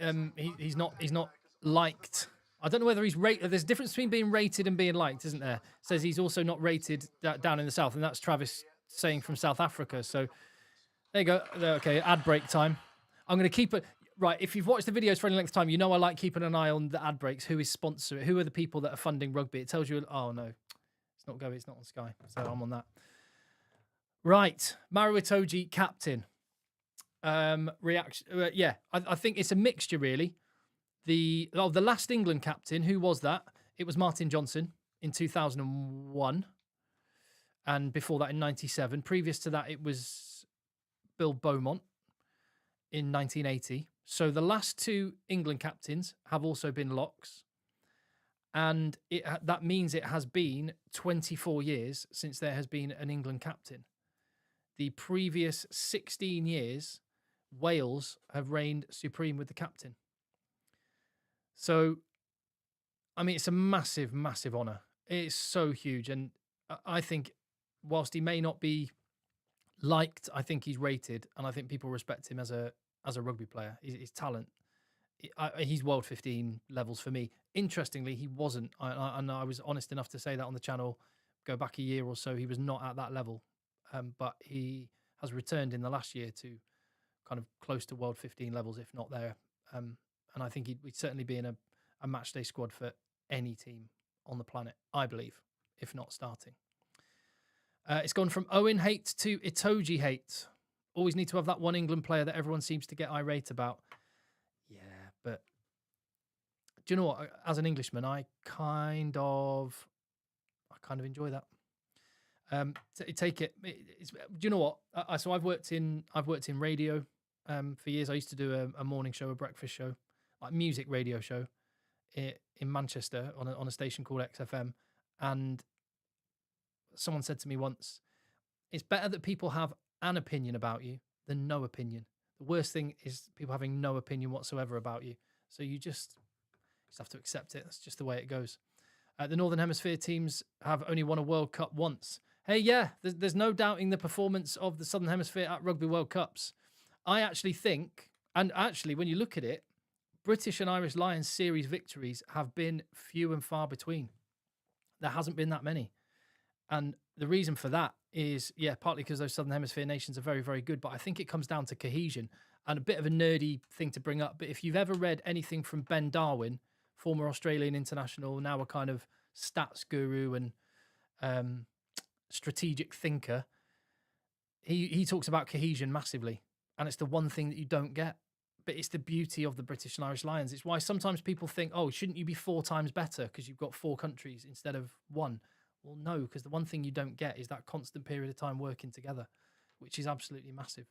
he's not liked. I don't know whether he's rated. There's a difference between being rated and being liked, isn't there? Says he's also not rated down in the south, and that's Travis saying from South Africa. So there you go. Okay, ad break time. I'm going to keep it right. If you've watched the videos for any length of time, you know I like keeping an eye on the ad breaks. Who is sponsoring? Who are the people that are funding rugby? It tells you. Oh no, it's not going. It's not on Sky. So I'm on that. Right, Maro Itoje, captain. Reaction. Yeah, I think it's a mixture really. The last England captain, who was that? It was Martin Johnson in 2001, and before that in 97. Previous to that, it was Bill Beaumont in 1980. So the last two England captains have also been locks, and that means it has been 24 years since there has been an England captain. The previous 16 years, Wales have reigned supreme with the captain. So, I mean, it's a massive, massive honour. It's so huge. And I think whilst he may not be liked, I think he's rated, and I think people respect him as a rugby player. His talent. He's World 15 levels for me. Interestingly, he wasn't. And I was honest enough to say that on the channel, go back a year or so, he was not at that level. But he has returned in the last year to kind of close to World 15 levels, if not there. And I think he'd certainly be in a match day squad for any team on the planet, I believe, if not starting. It's gone from Owen hate to Itoje hate. Always need to have that one England player that everyone seems to get irate about. Yeah, but do you know what? As an Englishman, I kind of enjoy that. Take it. Do you know what? So I've worked in radio for years. I used to do a morning show, a breakfast show, like music radio show in Manchester on a station called XFM. And someone said to me once, it's better that people have an opinion about you than no opinion. The worst thing is people having no opinion whatsoever about you. So you just have to accept it. That's just the way it goes. The Northern Hemisphere teams have only won a World Cup once. Hey, yeah, there's no doubting the performance of the Southern Hemisphere at Rugby World Cups. I actually think, and actually when you look at it, British and Irish Lions series victories have been few and far between. There hasn't been that many. And the reason for that is, yeah, partly because those Southern Hemisphere nations are very, very good, but I think it comes down to cohesion. And a bit of a nerdy thing to bring up, but if you've ever read anything from Ben Darwin, former Australian international, now a kind of stats guru and strategic thinker, he talks about cohesion massively. And it's the one thing that you don't get. But it's the beauty of the British and Irish Lions. It's why sometimes people think, oh, shouldn't you be 4 times better because you've got 4 countries instead of 1? Well, no, because the one thing you don't get is that constant period of time working together, which is absolutely massive.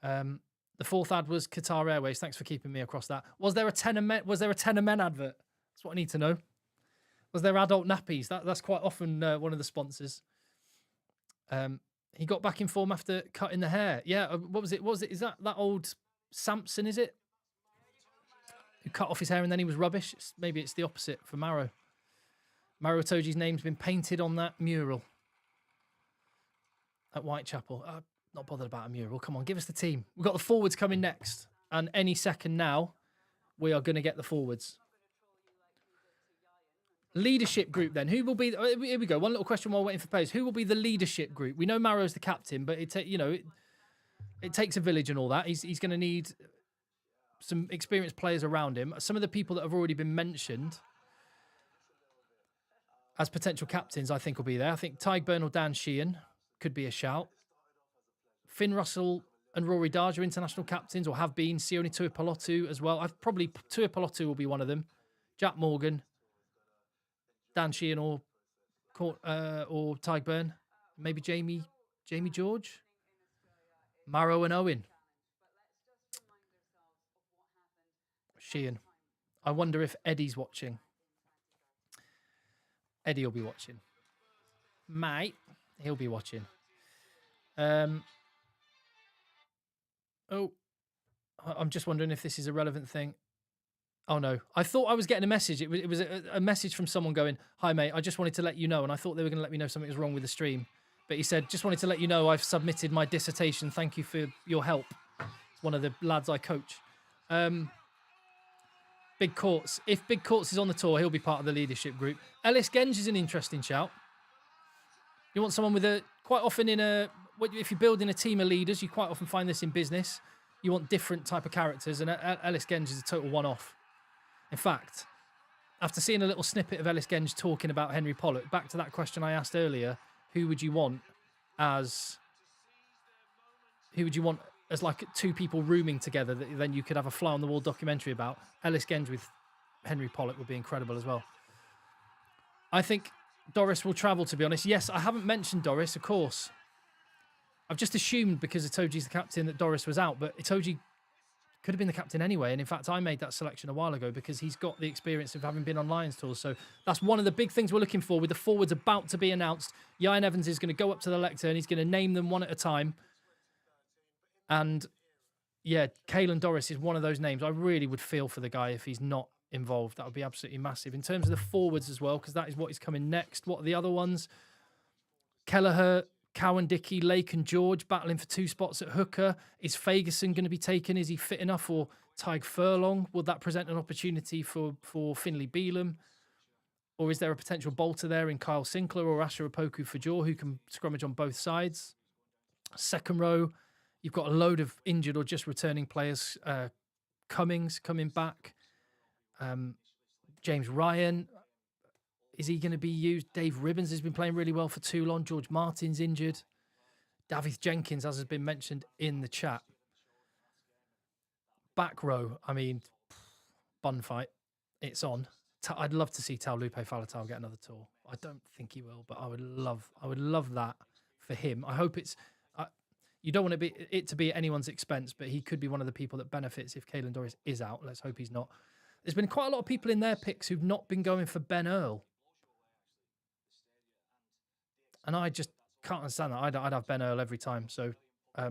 The fourth ad was Qatar Airways. Thanks for keeping me across that. Was there a Tenor Men advert? That's what I need to know. Was there adult nappies? That's quite often one of the sponsors. He got back in form after cutting the hair. Yeah, what was it? Is that old Samson, is it? Who cut off his hair and then he was rubbish? Maybe it's the opposite for Maro. Maro Itoje's name's been painted on that mural at Whitechapel. Not bothered about a mural. Come on, give us the team. We've got the forwards coming next. And any second now, we are going to get the forwards. Leadership group then. Who will be... Here we go. One little question while waiting for players. Who will be the leadership group? We know Maro's the captain, but it takes a village and all that. He's going to need some experienced players around him. Some of the people that have already been mentioned as potential captains, I think, will be there. I think Tyg Byrne or Dan Sheehan could be a shout. Finn Russell and Rory Darge are international captains, or have been. Sione Tuipulotu as well. I've probably Tuipulotu will be one of them. Jack Morgan, Dan Sheehan, or Tyg Byrne, maybe Jamie George, Marrow and Owen. Sheehan. I wonder if Eddie's watching. Eddie will be watching. Mate, he'll be watching. I'm just wondering if this is a relevant thing. Oh no, I thought I was getting a message. It was a message from someone going, "Hi mate, I just wanted to let you know," and I thought they were going to let me know something was wrong with the stream. But he said, "Just wanted to let you know I've submitted my dissertation. Thank you for your help." It's one of the lads I coach. Big Courts. If Big Courts is on the tour, he'll be part of the leadership group. Ellis Genge is an interesting shout. You want someone with quite often if you're building a team of leaders, you quite often find this in business. You want different type of characters, and Ellis Genge is a total one-off. In fact, after seeing a little snippet of Ellis Genge talking about Henry Pollock, back to that question I asked earlier, who would you want as like two people rooming together that then you could have a fly-on-the-wall documentary about? Ellis Genge with Henry Pollock would be incredible as well. I think Doris will travel, to be honest. Yes, I haven't mentioned Doris, of course. I've just assumed because Itoje's the captain that Doris was out, but Itoje could have been the captain anyway. And in fact, I made that selection a while ago because he's got the experience of having been on Lions tours. So that's one of the big things we're looking for with the forwards about to be announced. Ian Evans is going to go up to the lectern. He's going to name them one at a time. And yeah, Caelan Doris is one of those names. I really would feel for the guy if he's not involved. That would be absolutely massive. In terms of the forwards as well, because that is what is coming next. What are the other ones? Kelleher, Cowan Dickey, Lake and George battling for 2 spots at hooker. Is Fagerson going to be taken? Is he fit enough? Or Tyg Furlong? Will that present an opportunity for Finlay Beelum? Or is there a potential bolter there in Kyle Sinclair or Asher Opoku Fajor who can scrummage on both sides? Second row, you've got a load of injured or just returning players. Cummings coming back. James Ryan. Is he going to be used? Dave Ribbons has been playing really well for Toulon. George Martin's injured. David Jenkins, as has been mentioned in the chat. Back row, I mean, bun fight. It's on. I'd love to see Taulupe Faletau get another tour. I don't think he will, but I would love that for him. I hope it's. You don't want it to be at anyone's expense, but he could be one of the people that benefits if Caelan Doris is out. Let's hope he's not. There's been quite a lot of people in their picks who've not been going for Ben Earl. And I just can't understand that. I'd have Ben Earl every time. So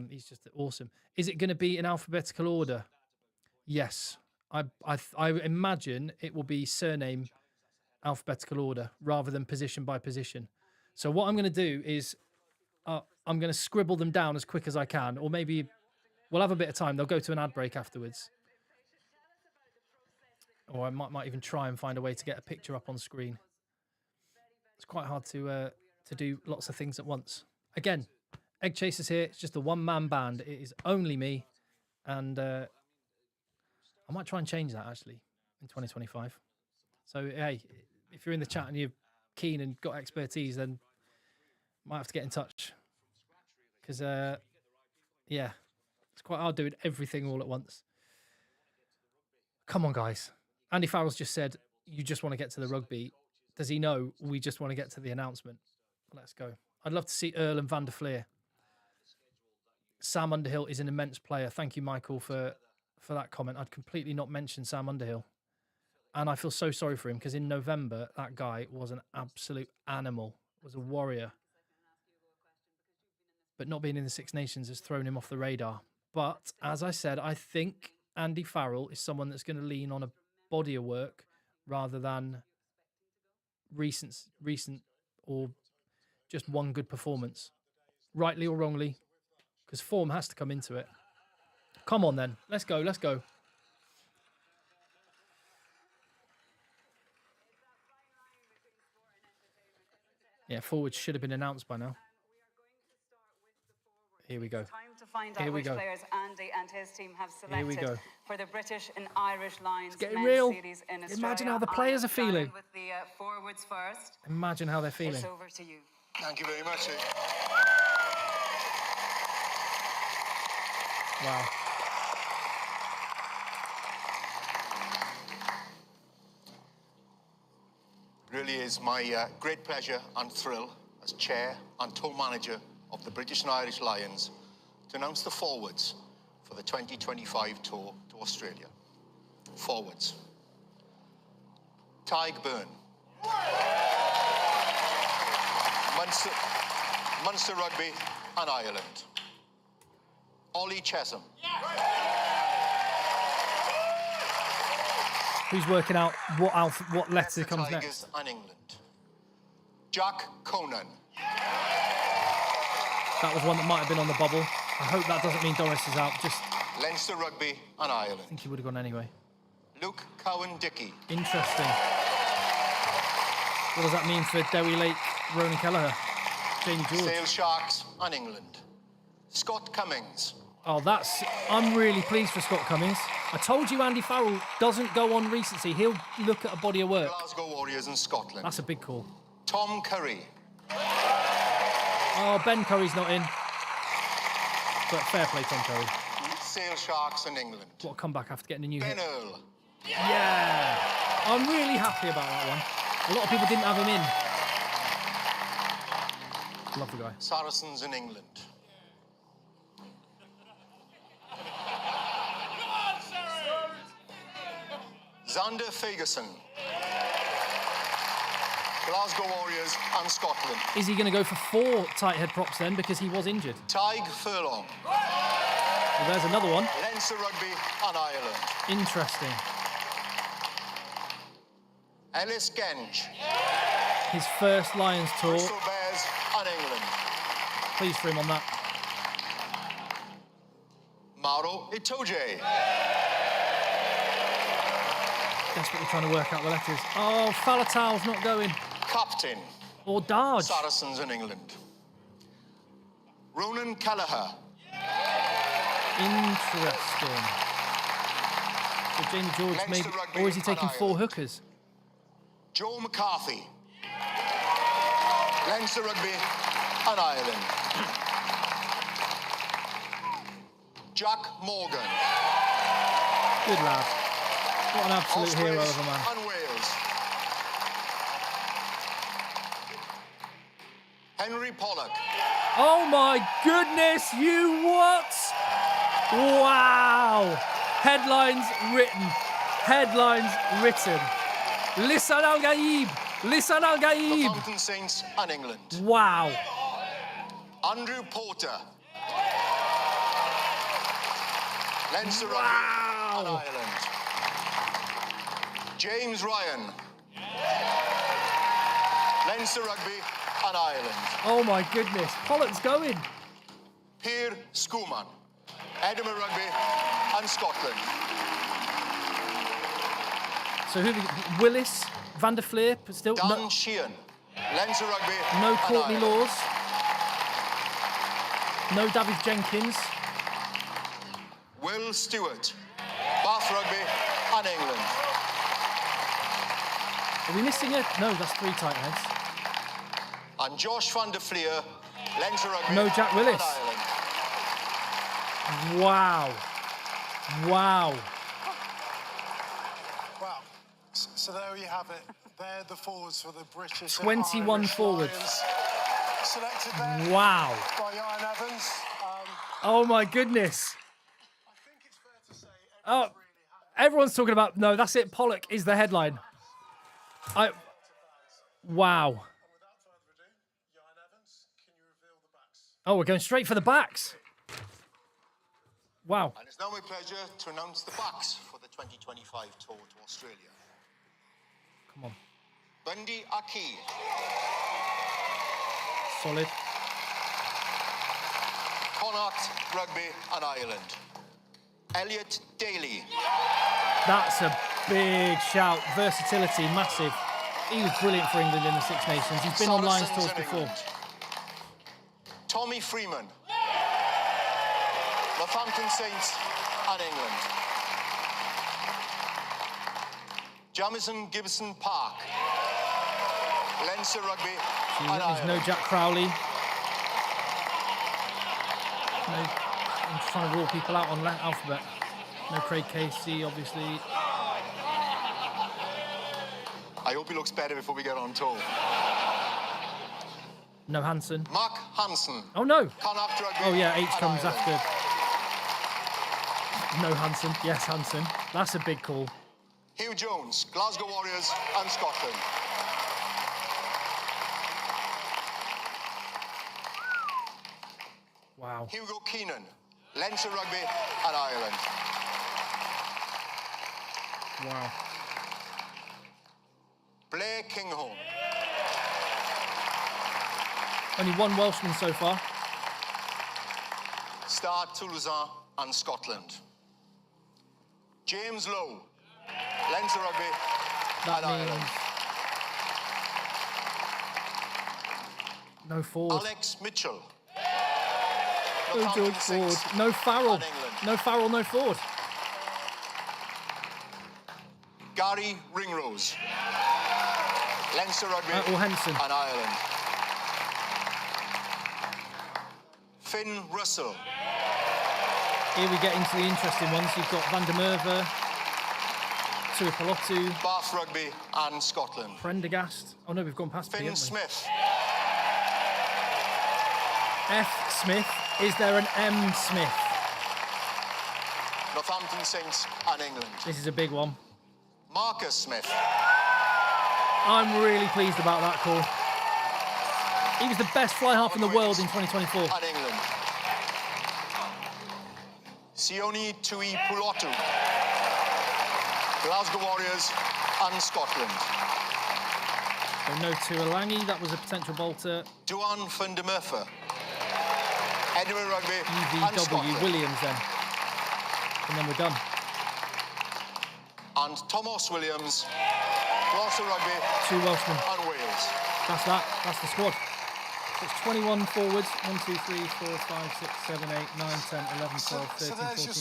he's just awesome. Is it going to be in alphabetical order? Yes. I imagine it will be surname alphabetical order rather than position by position. So what I'm going to do is I'm going to scribble them down as quick as I can. Or maybe we'll have a bit of time. They'll go to an ad break afterwards. Or I might even try and find a way to get a picture up on screen. It's quite hard to do lots of things at once. Again, Egg Chasers here. It's just a one-man band. It is only me. And I might try and change that, actually, in 2025. So, hey, if you're in the chat and you're keen and got expertise, then might have to get in touch. Because, yeah, it's quite hard doing everything all at once. Come on, guys. Andy Farrell's just said, you just want to get to the rugby. Does he know we just want to get to the announcement? Let's go. I'd love to see Earl and Van der Fleer. Sam Underhill is an immense player. Thank you, Michael, for that comment. I'd completely not mentioned Sam Underhill. And I feel so sorry for him because in November, that guy was an absolute animal, was a warrior. But not being in the Six Nations has thrown him off the radar. But as I said, I think Andy Farrell is someone that's going to lean on a body of work rather than recent or just one good performance, rightly or wrongly, because form has to come into it. Come on then, let's go. Yeah, forwards should have been announced by now. Here we go. Time to find out which players Andy and his team have selected for the British and Irish Lions getting men's real. series in Australia. Imagine how the players are feeling. With the forwards first. Imagine how they're feeling. It's over to you. Thank you very much. Wow. Really is my great pleasure and thrill as chair and tour manager of the British and Irish Lions to announce the forwards for the 2025 tour to Australia. Forwards. Itoje Byrne. Munster Rugby and Ireland. Ollie Chesham. Who's working out what letter comes Tigers next? and England. Jack Conan. That was one that might have been on the bubble. I hope that doesn't mean Doris is out. Just Leinster Rugby and Ireland. think he would have gone anyway. Luke Cowan-Dickey. Interesting. What does that mean for Derry Lake, Ronan Kelleher, Jamie George? Sale Sharks and England. Scott Cummings. Oh, I'm really pleased for Scott Cummings. I told you Andy Farrell doesn't go on recency. He'll look at a body of work. Glasgow Warriors in Scotland. That's a big call. Tom Curry. Oh, Ben Curry's not in. But fair play, Tom Curry. Sale Sharks in England. What a comeback after getting a new Ben hit. Earl. Yeah! I'm really happy about that one. A lot of people didn't have him in. Love the guy. Saracens in England. Xander Ferguson. Glasgow Warriors and Scotland. Is he going to go for 4 tight head props then, because he was injured? Tig Furlong. Well, there's another one. Leinster Rugby and Ireland. Interesting. Ellis Genge. His first Lions tour. Bristol Bears and England. Pleased for him on that. Mauro Itoje. Desperately trying to work out the letters. Oh, Falatau's not going. Captain. Or Darge. Saracens in England. Ronan Kelleher. Interesting. So Jamie George Leinster maybe, Rugby or is he and taking 4 Ireland. hookers? Joe McCarthy. Leinster Rugby and Ireland. Jack Morgan. Good lad. What an absolute hero Ospreys of a man. and Wales. Henry Pollock. Oh my goodness, you what? Wow. Headlines written. Headlines written. Lisan Al-Gaib. Lisan The Al-Gaib. Fountain Saints and England. Wow. Andrew Porter. Leinster Rugby and Wow. Ireland. James Ryan. Leinster Rugby and Ireland. Oh my goodness. Pollock's going. Pierre Schoeman. Edinburgh Rugby and Scotland. So who? Willis, Van der Fleer, but still Dan Sheehan. Leinster Rugby no and Courtney Ireland. Laws. No David Jenkins. Will Stewart. Bath Rugby and England. Are we missing a? No, that's 3 tight heads. And Josh van der Fleer. Leinster Rugby No Jack Willis. and Ireland. Wow. Wow. Wow. So there you have it. They're the forwards for the British 21 and Irish forwards. Lions. Selected there Wow. by Ian Evans. Oh my goodness. I think it's fair to say Oh, everyone's really happy. everyone's talking about. No, that's it. Pollock is the headline. Wow. And without further ado, Ian Evans, can you reveal the backs? Oh, we're going straight for the backs. Wow. And it's now my pleasure to announce the backs for the 2025 tour to Australia. Come on. Bundy Aki. Solid. Connacht Rugby and Ireland. Elliot Daly. That's a big shout. Versatility, massive. He was brilliant for England in the Six Nations. He's been on Lions Saracens tours in before. England. Tommy Freeman. The Fountain Saints and England. Jamison Gibson Park. Leinster Rugby and There's no Ireland. Jack Crowley. No I'm just trying to rule people out on alphabet. No Craig Casey, obviously. I hope he looks better before we get on tour. No Hansen. Mark Hansen. Oh no. Connacht Rugby. Oh yeah, H and comes Ireland. after. No Hansen. Yes, Hansen. That's a big call. Hugh Jones, Glasgow Warriors and Scotland. Wow. Hugo Keenan, Leinster Rugby and Ireland. Wow. Blair Kinghorn. Only one Welshman so far. Stade Toulousain and Scotland. James Lowe, Leinster Rugby That and Ireland. means no Ford. Alex Mitchell. No George Ford. No Farrell. and England. No Farrell, no Ford. Gary Ringrose, Leinster Rugby Or Henson. and Ireland. Finn Russell, Here we get into the interesting ones. You've got Van der Merwe, Tuipulotu, Bath Rugby and Scotland. Prendergast. Oh no, we've gone past P, Finn haven't we? Smith, F. Smith. Is there an M. Smith? Northampton Saints and England. This is a big one. Marcus Smith, I'm really pleased about that call. He was the best fly half in the world in 2024. and England. Sione Tuipulotu, Glasgow Warriors and Scotland. So no Tuolangi, that was a potential bolter. Duan van der Merwe, Edinburgh Rugby and UVW Scotland. Williams then. And then we're done. And Thomas Williams, Gloucester Rugby Two Welshmen. and Wales. That's that. That's the squad. So it's 21 forwards. 1, 2, 3, 4, 5, 6, 7, 8, 9, 10, 11, 12, 13,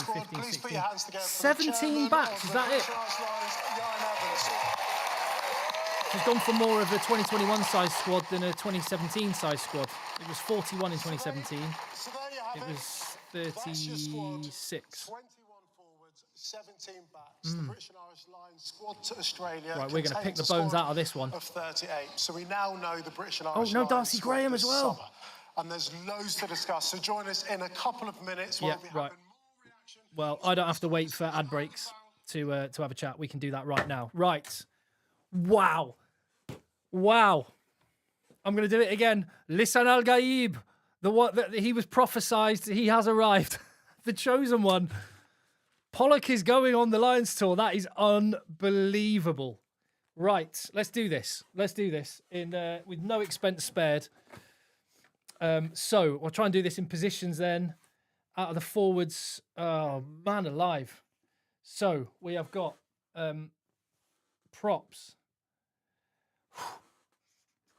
14, 15, 16. 17 backs, is that it? She's gone for more of a 2021 size squad than a 2017 size squad. It was 41 in 2017. It was 36. 21 forwards, 17 backs. The British and Irish Lions squad to Australia. Right, we're going to pick contains the a bones squad out of this one. Of 38. So we now know the British and Oh, Irish no Lions Darcy squad Graham this as well. summer. And there's loads to discuss. So join us in a couple of minutes. We'll Yeah, be right. having more reaction. Well, I don't have to wait for ad breaks to have a chat. We can do that right now. Right. Wow. Wow. I'm going to do it again. Lisan Al Gaib, the one that he was prophesized. He has arrived. The chosen one. Pollock is going on the Lions tour. That is unbelievable. Right. Let's do this. Let's do this in with no expense spared. So we'll try and do this in positions then. Out of the forwards, oh man alive. So we have got props.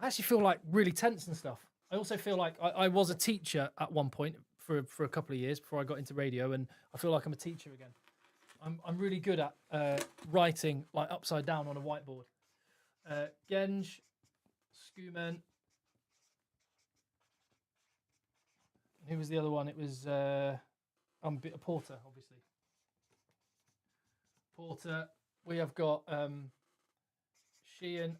I actually feel like really tense and stuff. I also feel like I was a teacher at one point for a couple of years before I got into radio, and I feel like I'm a teacher again. I'm really good at writing like upside down on a whiteboard. Genge, Skuman. Who was the other one? It was Porter, obviously. Porter. We have got Sheehan,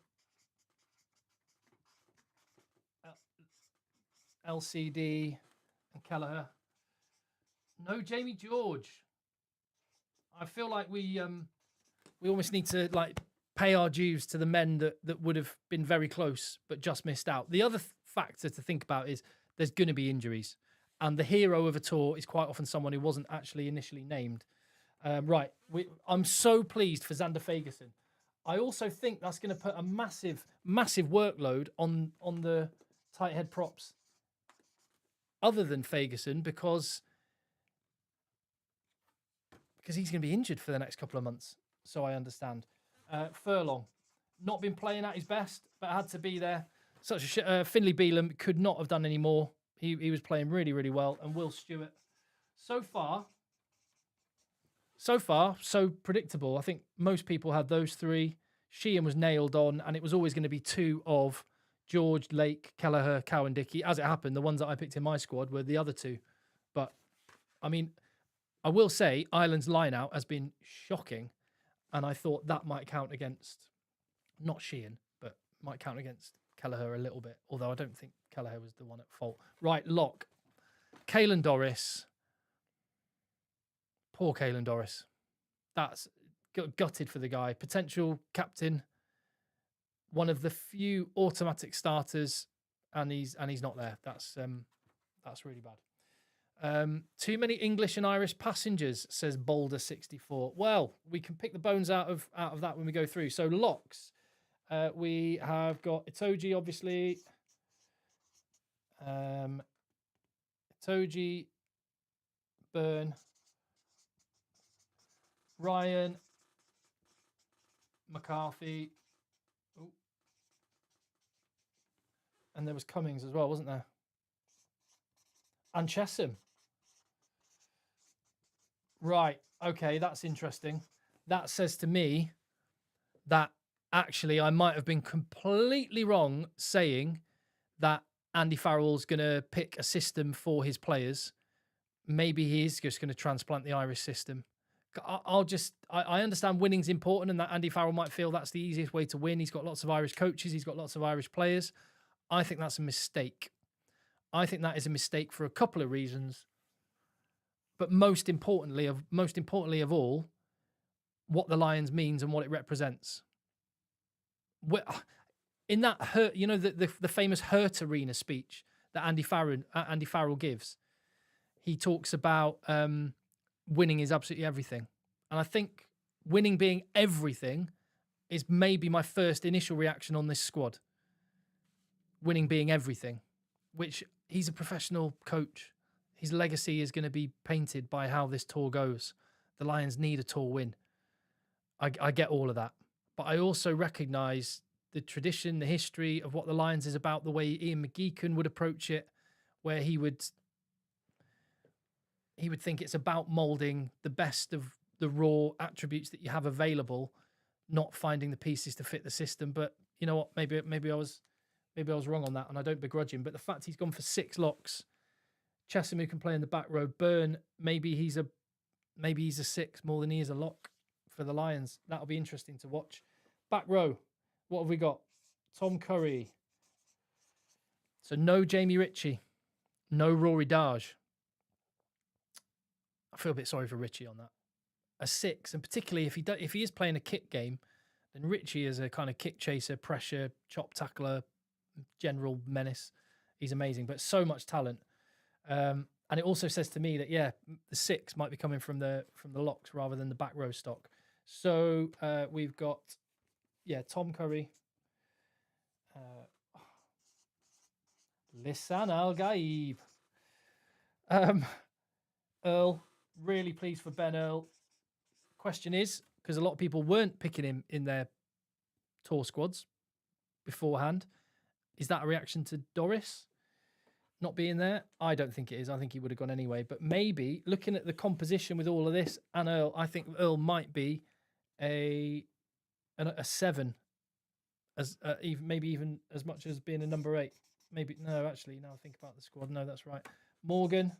LCD, and Kelleher. No Jamie George. I feel like we almost need to like pay our dues to the men that would have been very close but just missed out. The other factor to think about is there's going to be injuries. And the hero of a tour is quite often someone who wasn't actually initially named. Right, I'm so pleased for Xander Fagerson. I also think that's going to put a massive, massive workload on the tight head props other than Fagerson because he's going to be injured for the next couple of months, so I understand. Furlong, not been playing at his best, but had to be there. Finlay Bealham could not have done any more. He was playing really, really well. And Will Stewart, so far, so predictable. I think most people had those three. Sheehan was nailed on, and it was always going to be two of George, Lake, Kelleher, Cowan-Dickey. As it happened, the ones that I picked in my squad were the other two. But I mean, I will say Ireland's line-out has been shocking, and I thought that might count against, not Sheehan, but might count against Kelleher a little bit, although I don't think Kelleher was the one at fault. Right, lock. Caelan Doris. Poor Caelan Doris. That's gutted for the guy. Potential captain, one of the few automatic starters, and he's not there. That's really bad. Too many English and Irish passengers, says Boulder64. Well, we can pick the bones out of that when we go through. So locks. We have got Itoje, obviously. Itoje, Byrne, Ryan, McCarthy. Ooh. And there was Cummings as well, wasn't there? And Chesham. Right. Okay, that's interesting. That says to me that actually I might have been completely wrong saying that Andy Farrell's going to pick a system for his players. Maybe he is just going to transplant the Irish system. I understand winning's important and that Andy Farrell might feel that's the easiest way to win. He's got lots of Irish coaches. He's got lots of Irish players. I think that's a mistake. I think that is a mistake for a couple of reasons. But most importantly of all, what the Lions means and what it represents. In that the famous Hurt Arena speech that Andy Farrell gives, he talks about winning is absolutely everything. And I think winning being everything is maybe my first initial reaction on this squad. Winning being everything, which he's a professional coach. His legacy is going to be painted by how this tour goes. The Lions need a tour win. I get all of that. But I also recognise the tradition, the history of what the Lions is about, the way Ian McGeechan would approach it, where he would think it's about moulding the best of the raw attributes that you have available, not finding the pieces to fit the system. But you know what? Maybe I was wrong on that, and I don't begrudge him. But the fact he's gone for 6 locks, Chesham, who can play in the back row, Byrne, maybe he's a 6 more than he is a lock for the Lions. That'll be interesting to watch. Back row, what have we got? Tom Curry. So no Jamie Ritchie, no Rory Darge. I feel a bit sorry for Ritchie on that. A 6, and particularly if he is playing a kick game, then Ritchie is a kind of kick chaser, pressure, chop tackler, general menace. He's amazing, but so much talent. And it also says to me that the 6 might be coming from the locks rather than the back row stock. So we've got Tom Curry, Lisan Al Gaib, Earl. Really pleased for Ben Earl. Question is, because a lot of people weren't picking him in their tour squads beforehand, is that a reaction to Doris not being there? I don't think it is. I think he would have gone anyway. But maybe looking at the composition with all of this and Earl, I think Earl might be a 7, as maybe even as much as being a number 8. Maybe no, actually, now I think about the squad. No, that's right. Morgan,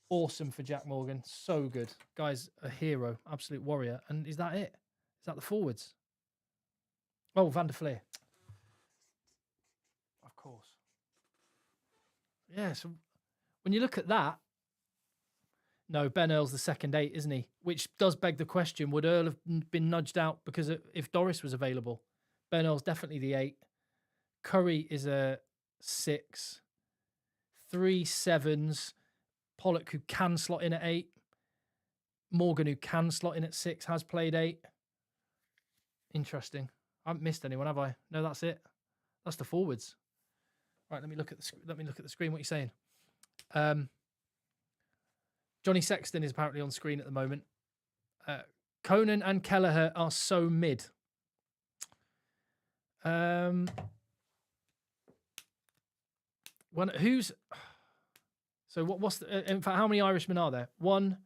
awesome for Jack Morgan. So good. Guy's a hero, absolute warrior. And is that it? Is that the forwards? Oh, Van der Fleer. Of course. Yeah, so when you look at that, no, Ben Earl's the second 8, isn't he? Which does beg the question, would Earl have been nudged out because if Doris was available? Ben Earl's definitely the 8. Curry is a 6. 3 7s. Pollock, who can slot in at 8. Morgan, who can slot in at 6, has played 8. Interesting. I haven't missed anyone, have I? No, that's it. That's the forwards. Right, let me look at the screen. What are you saying? Johnny Sexton is apparently on screen at the moment. Conan and Kelleher are so mid. What's in fact, how many Irishmen are there? 1,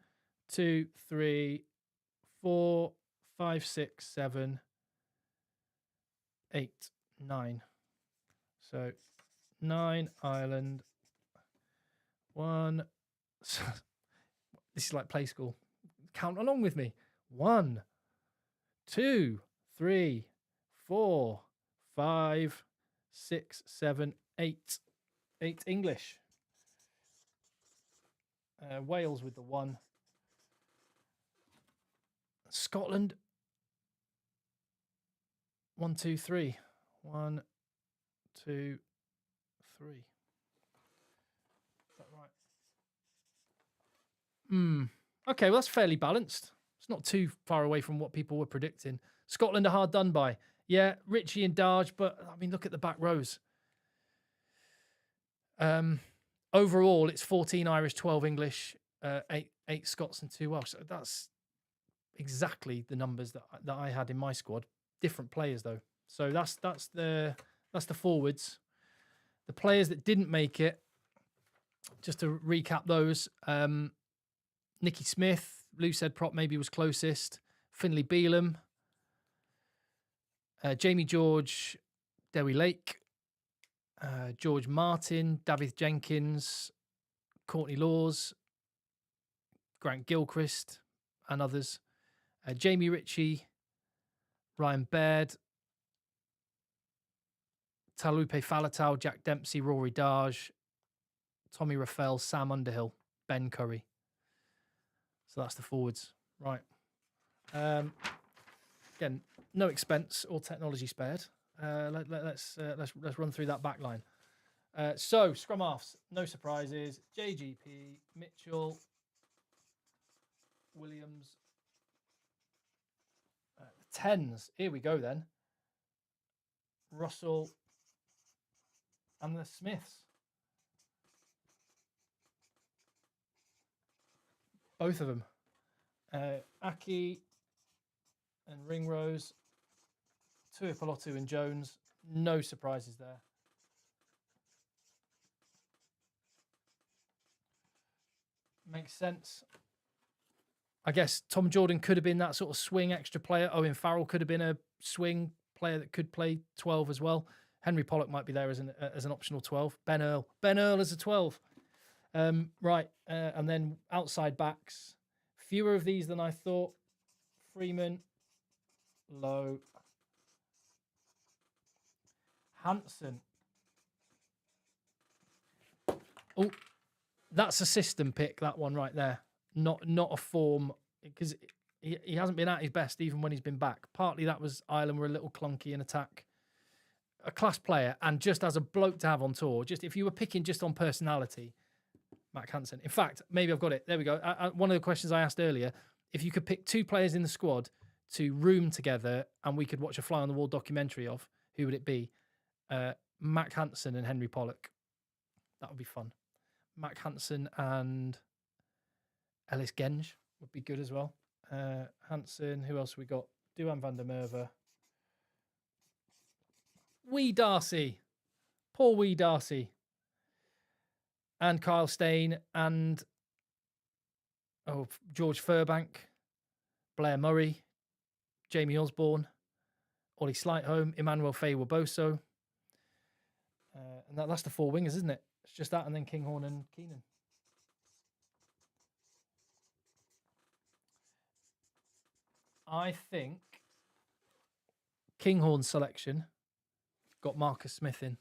2, 3, 4, 5, 6, 7, 8, 9. So 9 Ireland. 1. This is like play school. Count along with me. 1, 2, 3, 4, 5, 6, 7, 8. 8 English. Wales with the 1. Scotland. 1, 2, 3. 1, 2, 3. Is that right? Okay, well, that's fairly balanced. It's not too far away from what people were predicting. Scotland are hard done by. Yeah, Ritchie and Darge, but I mean, look at the back rows. Overall, it's 14 Irish, 12 English, 8 Scots and 2 Welsh. So that's exactly the numbers that I had in my squad. Different players though. So that's the forwards. The players that didn't make it, just to recap those, Nicky Smith, Lou said prop maybe was closest. Finlay Beelum, Jamie George, Dewi Lake, George Martin, David Jenkins, Courtney Laws, Grant Gilchrist, and others. Jamie Ritchie, Ryan Baird, Talupe Falatau, Jack Dempsey, Rory Darge, Tommy Raffel, Sam Underhill, Ben Curry. So that's the forwards, right? Again, no expense or technology spared. Let's run through that back line. So scrum halves, no surprises. JGP, Mitchell, Williams. Tens. Here we go then. Russell and the Smiths. Both of them. Aki and Ringrose. Tuipulotu and Jones. No surprises there. Makes sense. I guess Tom Jordan could have been that sort of swing extra player. Owen Farrell could have been a swing player that could play 12 as well. Henry Pollock might be there as an optional 12. Ben Earl as a 12. Right, and then outside backs. Fewer of these than I thought. Freeman, Lowe, Hansen. Oh, that's a system pick, that one right there. Not a form, because he hasn't been at his best even when he's been back. Partly that was Ireland were a little clunky in attack. A class player, and just as a bloke to have on tour, just if you were picking just on personality, Mac Hansen. In fact, maybe I've got it. There we go. One of the questions I asked earlier, if you could pick 2 players in the squad to room together and we could watch a fly on the wall documentary of, who would it be? Mac Hansen and Henry Pollock. That would be fun. Mac Hansen and Ellis Genge would be good as well. Hansen, who else we got? Duhan van der Merwe. Wee Darcy. Poor wee Darcy. And Kyle Stain and George Furbank, Blair Murray, Jamie Osborne, Ollie Slightholme, Emmanuel Faye-Waboso. And that's the 4 wingers, isn't it? It's just that and then Kinghorn and Keenan. I think Kinghorn's selection got Marcus Smith in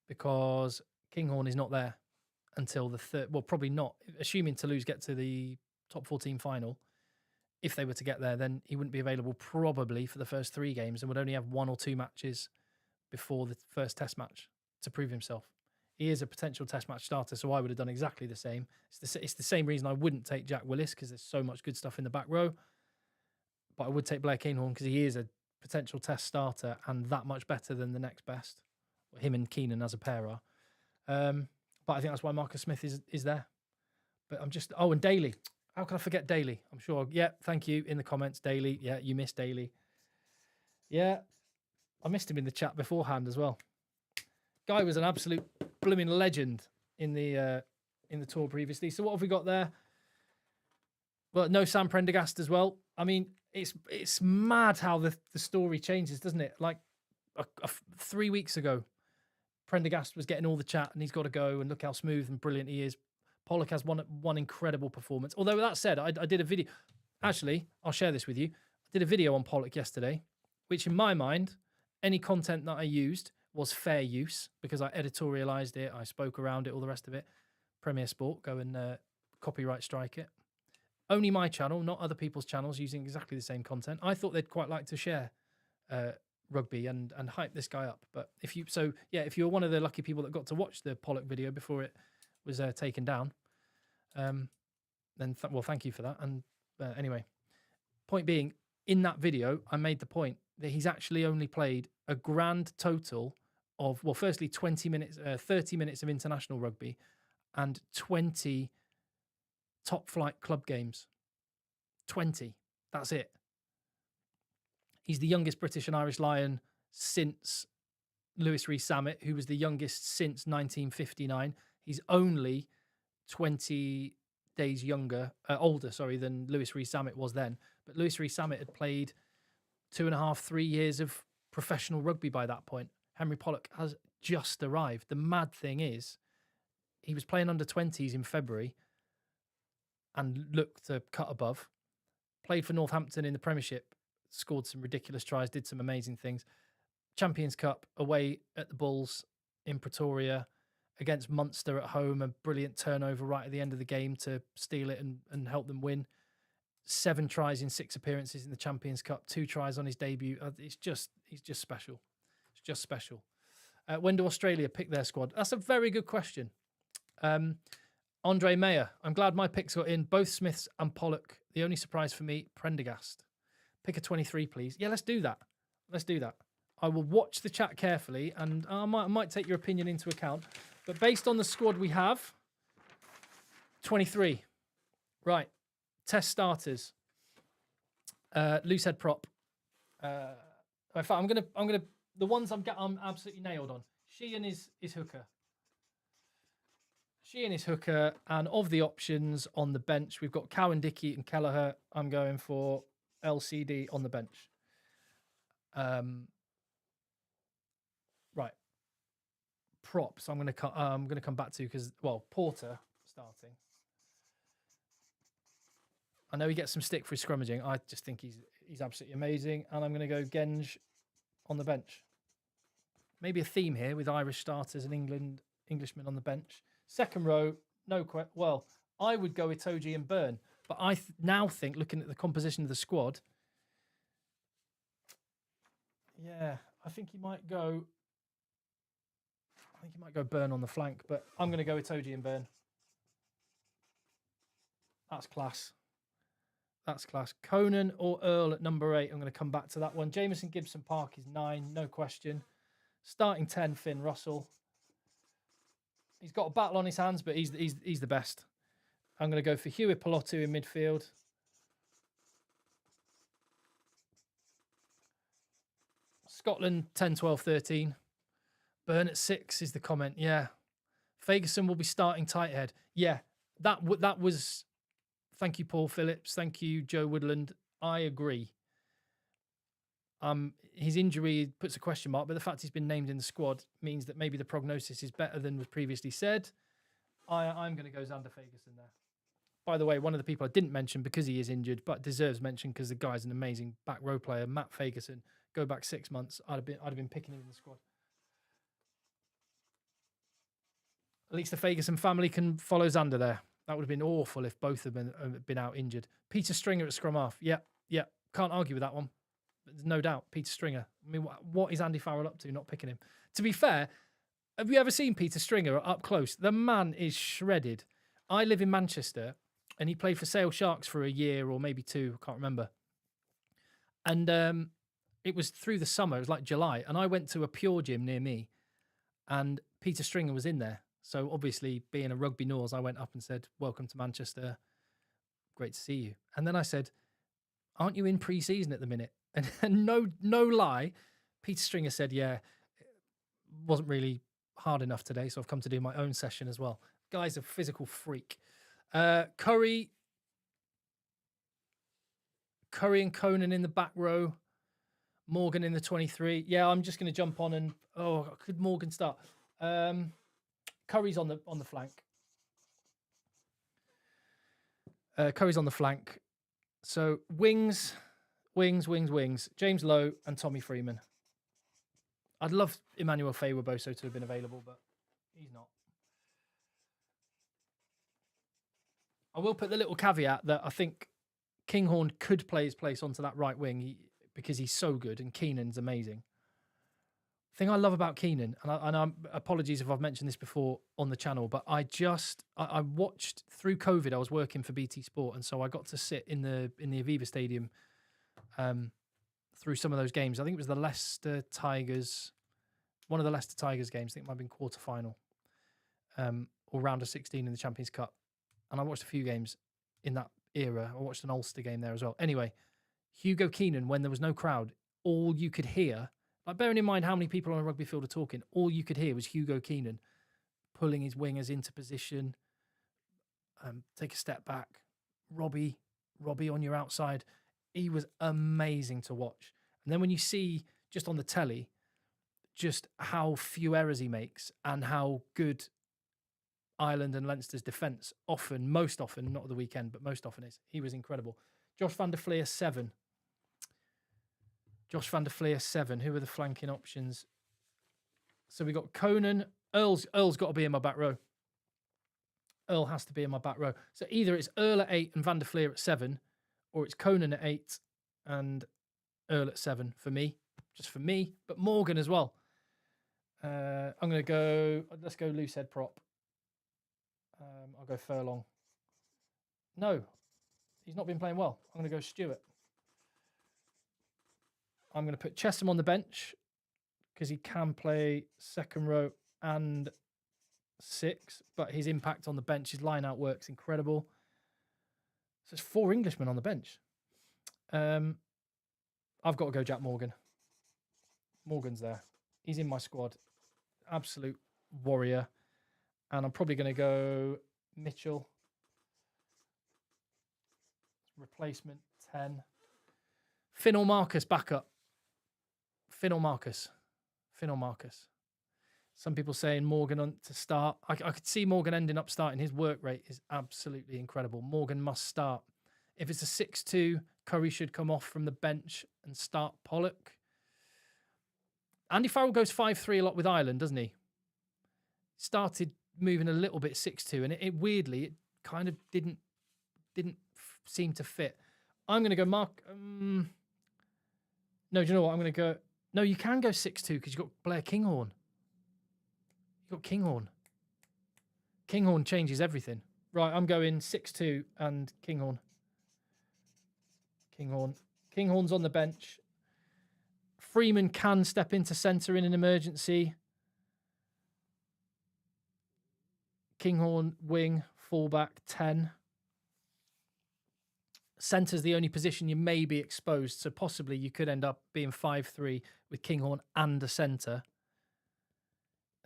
because Kinghorn is not there until the third. Well, probably not. Assuming Toulouse get to the top 14 final, if they were to get there, then he wouldn't be available probably for the first 3 games and would only have 1 or 2 matches before the first test match to prove himself. He is a potential test match starter, so I would have done exactly the same. It's the same reason I wouldn't take Jack Willis, because there's so much good stuff in the back row. But I would take Blair Kinghorn because he is a potential test starter and that much better than the next best. Him and Keenan as a pair are. But I think that's why Marcus Smith is there. But I'm just... Oh, and Daly. How can I forget Daly? I'm sure... Yeah, thank you in the comments, Daly. Yeah, you missed Daly. Yeah, I missed him in the chat beforehand as well. Guy was an absolute blooming legend in the tour previously. So what have we got there? Well, no Sam Prendergast as well. I mean, it's mad how the story changes, doesn't it? Like 3 weeks ago, Prendergast was getting all the chat and he's got to go and look how smooth and brilliant he is. Pollock has one incredible performance. Although that said, I did a video. Actually, I'll share this with you. I did a video on Pollock yesterday, which in my mind, any content that I used was fair use because I editorialized it, I spoke around it, all the rest of it. Premier Sport, go and copyright strike it. Only my channel, not other people's channels using exactly the same content. I thought they'd quite like to share rugby and hype this guy up. But if you're one of the lucky people that got to watch the Pollock video before it was taken down, then thank you for that. And anyway, point being, in that video, I made the point that he's actually only played a grand total of, well, firstly, 30 minutes of international rugby and 20 top flight club games. 20. That's it. He's the youngest British and Irish Lion since Lewis Rees-Zammit, who was the youngest since 1959. He's only 20 days older than Lewis Rees-Zammit was then. But Lewis Rees-Zammit had played 2.5, 3 years of professional rugby by that point. Henry Pollock has just arrived. The mad thing is, he was playing under 20s in February and looked to cut above. Played for Northampton in the Premiership, scored some ridiculous tries, did some amazing things. Champions Cup away at the Bulls in Pretoria against Munster at home, a brilliant turnover right at the end of the game to steal it and help them win. 7 tries in 6 appearances in the Champions Cup, 2 tries on his debut. He's just special. It's just special. When do Australia pick their squad? That's a very good question. Andre Mayer. I'm glad my picks got in. Both Smiths and Pollock. The only surprise for me, Prendergast. Pick a 23, please. Yeah, let's do that. I will watch the chat carefully, and I might take your opinion into account. But based on the squad we have, 23. Right. Test starters. Loose head prop. In fact, I'm gonna the ones I'm absolutely nailed on. Sheehan is hooker. Sheehan is hooker, and of the options on the bench, we've got Cowan, Dickey, and Kelleher. I'm going for LCD on the bench. Right. Props. I'm gonna come back to because Porter starting. I know he gets some stick for his scrummaging. I just think he's absolutely amazing, and I'm gonna go Genge on the bench. Maybe a theme here with Irish starters and Englishmen on the bench. Second row, I would go Itoje and Byrne, but I now think, looking at the composition of the squad, I think he might go Byrne on the flank, but I'm going to go Itoje and Byrne. That's class. Conan or Earl at number 8. I'm going to come back to that one. Jameson Gibson Park is 9, no question. Starting 10, Finn Russell. He's got a battle on his hands, but he's the best. I'm going to go for Hewitt Pelotu in midfield. Scotland 10, 12, 13. Byrne at 6 is the comment. Yeah. Ferguson will be starting tight head. Yeah, that was... Thank you, Paul Phillips. Thank you, Joe Woodland. I agree. His injury puts a question mark, but the fact he's been named in the squad means that maybe the prognosis is better than was previously said. I'm going to go Xander Ferguson there. By the way, one of the people I didn't mention because he is injured, but deserves mention because the guy's an amazing back row player, Matt Ferguson. Go back 6 months, I'd have been picking him in the squad. At least the Ferguson family can follow Xander there. That would have been awful if both of them had been out injured. Peter Stringer at scrum half. Yeah. Can't argue with that one. There's no doubt. Peter Stringer. I mean, what is Andy Farrell up to not picking him? To be fair, have you ever seen Peter Stringer up close? The man is shredded. I live in Manchester, and he played for Sale Sharks for a year or maybe 2. I can't remember. And it was through the summer. It was like July. And I went to a Pure gym near me, and Peter Stringer was in there. So obviously, being a rugby nose, I went up and said, "Welcome to Manchester. Great to see you." And then I said, "Aren't you in pre-season at the minute?" And no lie, Peter Stringer said, "Yeah, it wasn't really hard enough today, so I've come to do my own session as well." Guy's a physical freak. Curry and Conan in the back row. Morgan in the 23. Yeah, I'm just going to jump on and... could Morgan start? Curry's on the flank. Curry's on the flank. So wings. James Lowe and Tommy Freeman. I'd love Emmanuel Faye-Boso to have been available, but he's not. I will put the little caveat that I think Kinghorn could play his place onto that right wing because he's so good, and Keenan's amazing. The thing I love about Keenan, and apologies if I've mentioned this before on the channel, but I watched through COVID. I was working for BT Sport, and so I got to sit in the Aviva Stadium through some of those games. I think it was the Leicester Tigers, one of the Leicester Tigers games. I think it might have been quarter-final or round of 16 in the Champions Cup. And I watched a few games in that era. I watched an Ulster game there as well. Anyway, Hugo Keenan, when there was no crowd, all you could hear, like bearing in mind how many people on a rugby field are talking, all you could hear was Hugo Keenan pulling his wingers into position, take a step back, Robbie on your outside. He was amazing to watch. And then when you see just on the telly, just how few errors he makes and how good Ireland and Leinster's defence most often, not the weekend, but most often is. He was incredible. Josh van der Fleer, 7. Who are the flanking options? So we got Conan. Earl's got to be in my back row. Earl has to be in my back row. So either it's Earl at 8 and van der Fleer at 7, or it's Conan at 8 and Earl at 7 for me. Just for me, but Morgan as well. I'm going to go, let's go loose head prop. I'll go Furlong. No, he's not been playing well. I'm going to go Stewart. I'm going to put Chesham on the bench because he can play second row and 6, but his impact on the bench, his line-out work's incredible. So there's 4 Englishmen on the bench. I've got to go Jack Morgan. Morgan's there. He's in my squad. Absolute warrior. And I'm probably going to go Mitchell. Replacement 10. Finn or Marcus backup. Finn or Marcus. Some people saying Morgan on to start. I could see Morgan ending up starting. His work rate is absolutely incredible. Morgan must start. If it's a 6-2, Curry should come off from the bench and start Pollock. Andy Farrell goes 5-3 a lot with Ireland, doesn't he? Started moving a little bit 6-2, and it weirdly, it kind of didn't seem to fit. I'm going to go Mark. No, do you know what? I'm going to go. No, you can go 6-2 because you've got Blair Kinghorn. You've got Kinghorn. Kinghorn changes everything. Right, I'm going 6-2 and Kinghorn. Kinghorn's on the bench. Freeman can step into centre in an emergency. Kinghorn, wing, fullback, 10. Centre's the only position you may be exposed, so possibly you could end up being 5-3 with Kinghorn and a centre.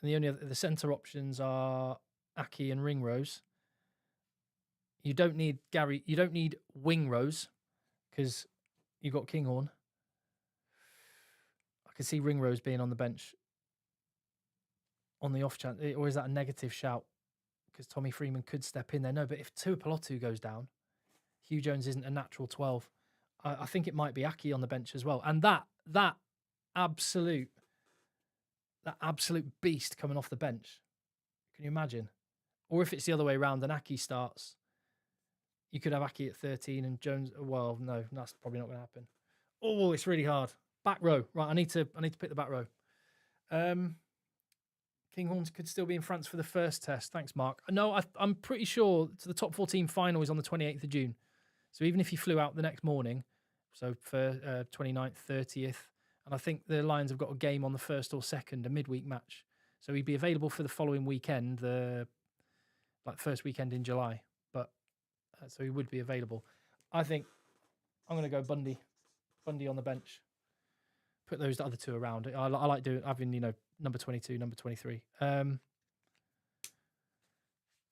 And the only other, the centre options are Aki and Ringrose. You don't need Wingrose because you've got Kinghorn. I can see Ringrose being on the bench on the off chance, or is that a negative shout? Because Tommy Freeman could step in there. No, but if Tuipulotu goes down, Hugh Jones isn't a natural 12. I think it might be Aki on the bench as well. And that absolute beast coming off the bench. Can you imagine? Or if it's the other way around and Aki starts, you could have Aki at 13 and Jones. Well, no, that's probably not going to happen. Oh, it's really hard. Back row. Right, I need to pick the back row. Kinghorn could still be in France for the first test. Thanks, Mark. No, I'm pretty sure the top 14 final is on the 28th of June. So even if he flew out the next morning, so for 29th, 30th, and I think the Lions have got a game on the 1st or 2nd, a midweek match. So he'd be available for the following weekend, the first weekend in July. But so he would be available. I think I'm going to go Bundy on the bench. Put those other two around. I like having number 22, number 23.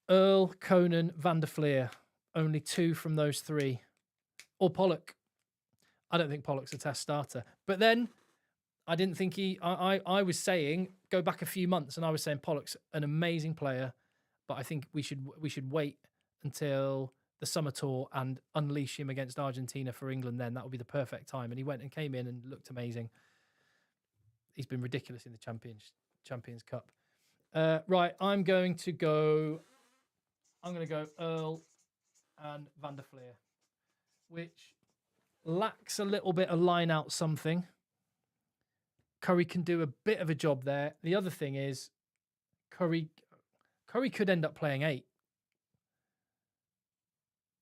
Earl, Conan, Van der Fleer. Only 2 from those 3. Or Pollock. I don't think Pollock's a test starter. But then I didn't think I was saying, go back a few months, and I was saying Pollock's an amazing player, but I think we should wait until the summer tour and unleash him against Argentina for England, then that would be the perfect time. And he went and came in and looked amazing. He's been ridiculous in the Champions Cup. Right, I'm going to go Earl and Van der Fleer, which lacks a little bit of line out something. Curry can do a bit of a job there. The other thing is Curry could end up playing 8.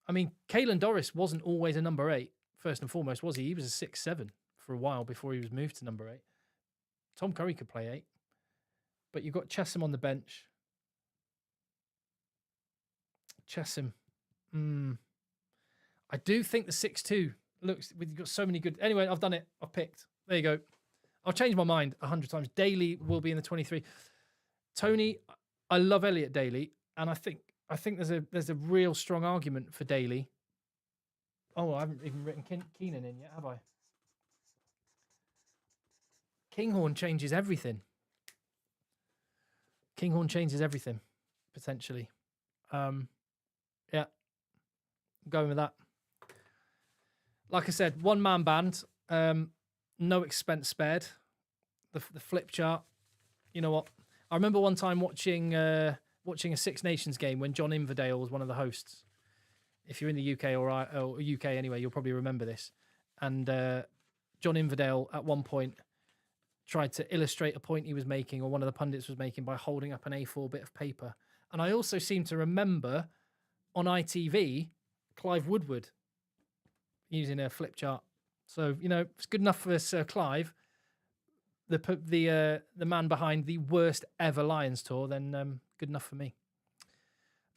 I mean, Caelan Doris wasn't always a number 8, first and foremost, was he? He was a 6-7 for a while before he was moved to number 8. Tom Curry could play 8. But you've got Chesham on the bench. Chesham. I do think the 6-2 looks... We've got so many good... Anyway, I've done it. I've picked. There you go. I'll change my mind 100 times. Daly will be in the 23. Tony, I love Elliot Daly, and I think there's a real strong argument for Daly. Oh, I haven't even written Keenan in yet, have I? Kinghorn changes everything. Kinghorn changes everything, potentially. Yeah, going with that. Like I said, one-man band, no expense spared. The flip chart. You know what? I remember one time watching a Six Nations game when John Inverdale was one of the hosts. If you're in the UK or UK anyway, you'll probably remember this. And John Inverdale at one point tried to illustrate a point he was making, or one of the pundits was making, by holding up an A4 bit of paper. And I also seem to remember on ITV, Clive Woodward using a flip chart. So, you know, if it's good enough for Sir Clive, the man behind the worst ever Lions tour, then good enough for me.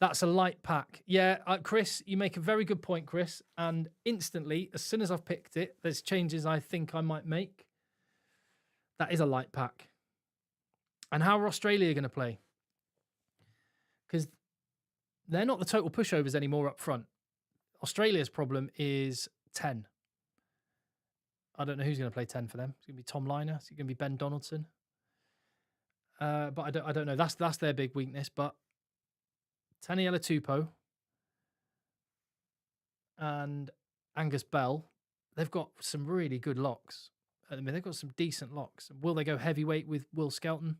That's a light pack. Yeah, Chris, you make a very good point, Chris. And instantly, as soon as I've picked it, there's changes I think I might make. That is a light pack. And how are Australia going to play? Because they're not the total pushovers anymore up front. Australia's problem is 10. I don't know who's going to play 10 for them. It's going to be Tom Liner. Is it going to be Ben Donaldson? But I don't know. That's their big weakness. But Taniela Tupou and Angus Bell, they've got some really good locks. I mean, they've got some decent locks. Will they go heavyweight with Will Skelton?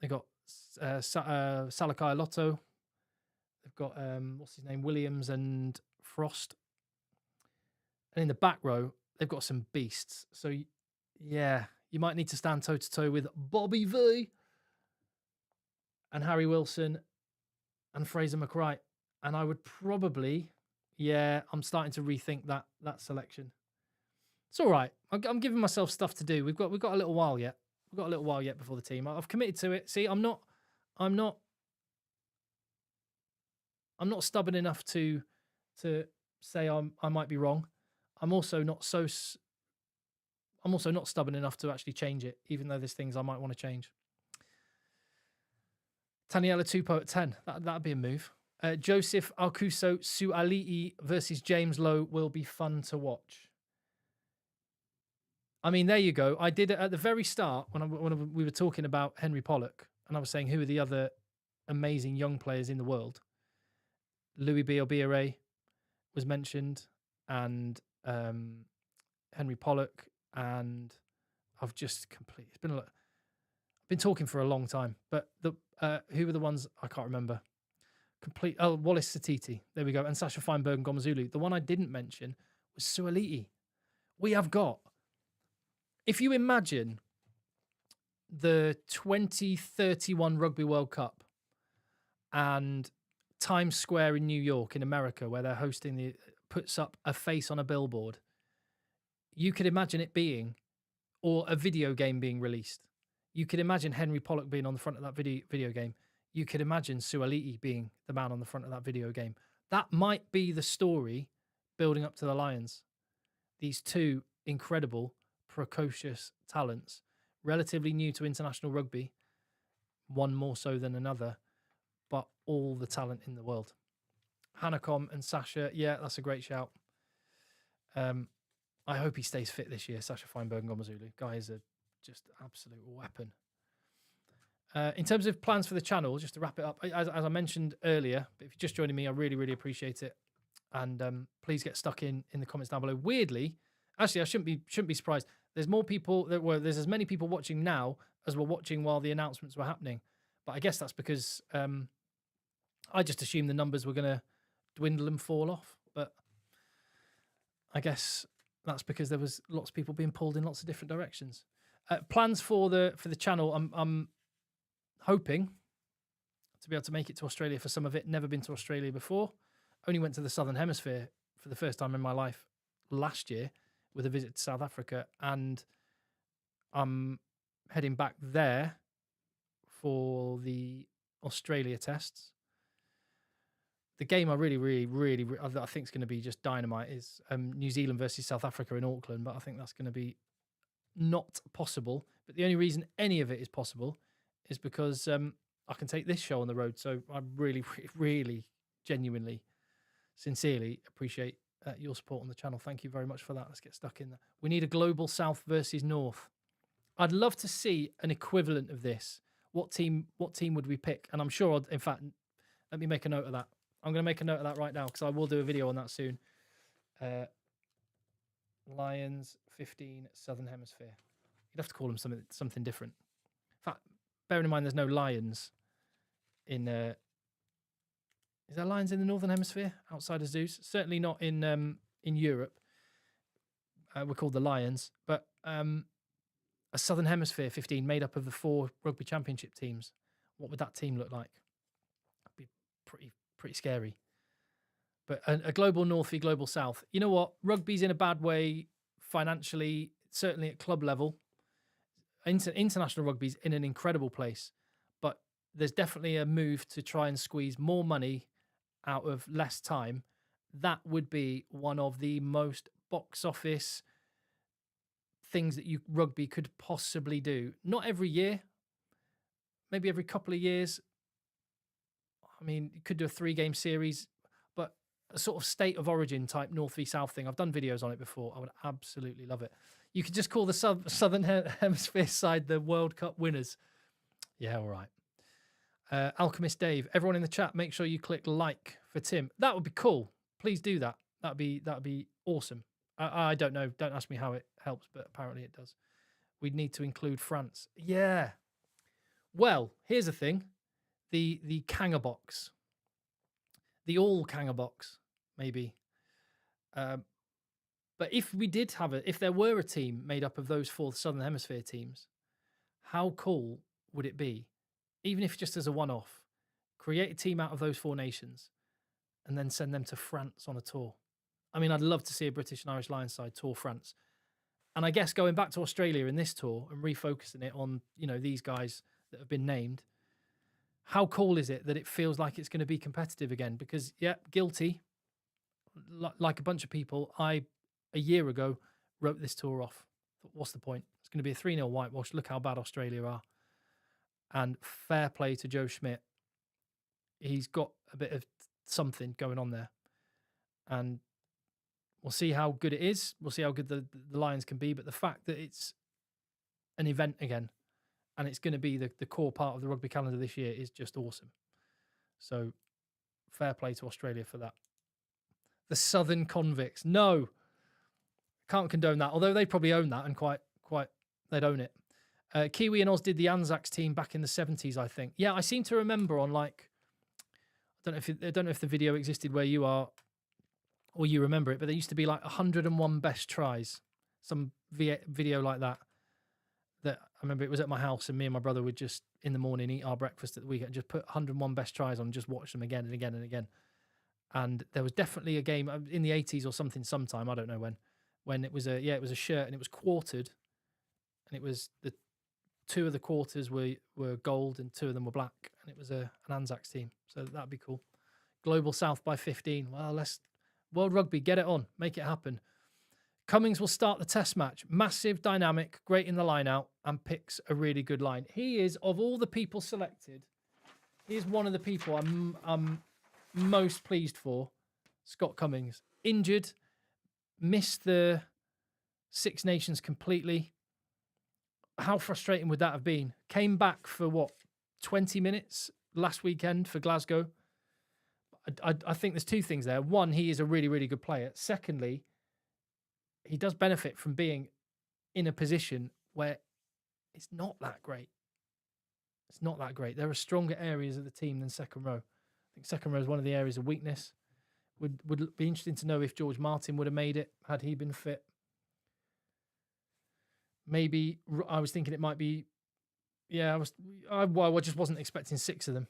They've got Salakai Lotto. They've got, what's his name, Williams and Frost. And in the back row, they've got some beasts. So, yeah, you might need to stand toe-to-toe with Bobby V and Harry Wilson and Fraser McWright. And I would probably, I'm starting to rethink that selection. It's all right. I'm giving myself stuff to do. We've got a little while yet. We've got a little while yet before the team. I've committed to it. See, I'm not stubborn enough to say I might be wrong. I'm also not stubborn enough to actually change it, even though there's things I might want to change. Taniela Tupou at 10. That'd be a move. Joseph Alcuso Suali'i versus James Lowe will be fun to watch. I mean, there you go. I did it at the very start when we were talking about Henry Pollock, and I was saying who are the other amazing young players in the world. Louis Bielbiere was mentioned, and Henry Pollock, and I've just completely... I've been talking for a long time, but who were the ones I can't remember? Wallace Satiti. There we go. And Sasha Feinberg and Gomazulu. The one I didn't mention was Suali'i. We have got... If you imagine the 2031 Rugby World Cup and Times Square in New York in America, where they're hosting puts up a face on a billboard, you could imagine it being, or a video game being released. You could imagine Henry Pollock being on the front of that video game. You could imagine Suali'i being the man on the front of that video game. That might be the story building up to the Lions. These two incredible, precocious talents, relatively new to international rugby, one more so than another, but all the talent in the world. Hanacom and Sasha, yeah, that's a great shout. I hope he stays fit this year, Sasha Feinberg and Gomazulu. Guys are just absolute weapon. In terms of plans for the channel, just to wrap it up, as I mentioned earlier, but if you're just joining me, I really, really appreciate it. And please get stuck in the comments down below. Weirdly, actually, I shouldn't be surprised. There's more people there's as many people watching now as were watching while the announcements were happening. But I guess that's because I just assumed the numbers were going to dwindle and fall off. But I guess that's because there was lots of people being pulled in lots of different directions. Plans for the channel. I'm hoping to be able to make it to Australia for some of it. Never been to Australia before. Only went to the Southern Hemisphere for the first time in my life last year with a visit to South Africa, and I'm heading back there for the Australia tests. The game I really I think is going to be just dynamite is New Zealand versus South Africa in Auckland, but I think that's going to be not possible. But the only reason any of it is possible is because I can take this show on the road. So I really genuinely, sincerely appreciate your support on the channel. Thank you very much for that. Let's get stuck in there. We need a global South versus North. I'd love to see an equivalent of this. What team would we pick? And I'm sure, in fact, let me make a note of that. I'm going to make a note of that right now because I will do a video on that soon. Lions 15 Southern Hemisphere. You'd have to call them something different. In fact, bearing in mind there's no lions in... is there lions in the Northern Hemisphere outside of zoos? Certainly not in Europe. We're called the Lions. But a Southern Hemisphere 15 made up of the 4 rugby championship teams. What would that team look like? That'd be pretty scary. But a global North v global South. You know what? Rugby's in a bad way financially, certainly at club level. International rugby's in an incredible place. But there's definitely a move to try and squeeze more money out of less time. That would be one of the most box office things that rugby could possibly do. Not every year, maybe every couple of years. I mean, you could do a 3-game series, but a sort of state of origin type North v South thing. I've done videos on it before. I would absolutely love it. You could just call the Southern Hemisphere side the World Cup winners. Yeah, all right. Alchemist Dave, everyone in the chat, make sure you click like for Tim. That would be cool. Please do that. That'd be awesome. I don't know. Don't ask me how it helps, but apparently it does. We'd need to include France. Yeah. Well, here's the thing. The Kanga box. The all Kanga box, maybe. But if we did have if there were a team made up of those 4 Southern Hemisphere teams, how cool would it be? Even if just as a one-off, create a team out of those 4 nations and then send them to France on a tour. I mean, I'd love to see a British and Irish Lions side tour France. And I guess going back to Australia in this tour and refocusing it on, these guys that have been named, how cool is it that it feels like it's going to be competitive again? Because, yeah, guilty, like a bunch of people, a year ago, wrote this tour off. What's the point? It's going to be a 3-0 whitewash. Look how bad Australia are. And fair play to Joe Schmidt. He's got a bit of something going on there. And we'll see how good it is. We'll see how good the Lions can be. But the fact that it's an event again, and it's going to be the core part of the rugby calendar this year, is just awesome. So fair play to Australia for that. The Southern Convicts. No, can't condone that. Although they probably own that and quite they'd own it. Kiwi and Oz did the Anzacs team back in the 70s, I think. Yeah, I seem to remember on I don't know if the video existed where you are or you remember it, but there used to be 101 best tries, some video like that. That I remember it was at my house, and me and my brother would just in the morning eat our breakfast at the weekend, just put 101 best tries on, and just watch them again and again and again. And there was definitely a game in the 80s or something, sometime, I don't know when it was a shirt and it was quartered, and it was the 2 of the quarters were gold and 2 of them were black, and it was an Anzacs team. So that'd be cool. Global South by 15. Well, let's World Rugby, get it on, make it happen. Cummings will start the test match. Massive, dynamic, great in the line out, and picks a really good line. He is, of all the people selected, he is one of the people I'm most pleased for. Scott Cummings. Injured, missed the Six Nations completely. How frustrating would that have been? Came back for what? 20 minutes last weekend for Glasgow. I think there's two things there. One, he is a really, really good player. Secondly, he does benefit from being in a position where it's not that great. It's not that great. There are stronger areas of the team than second row. I think second row is one of the areas of weakness. Would be interesting to know if George Martin would have made it had he been fit. Maybe I was thinking it might be. Yeah, I just wasn't expecting 6 of them.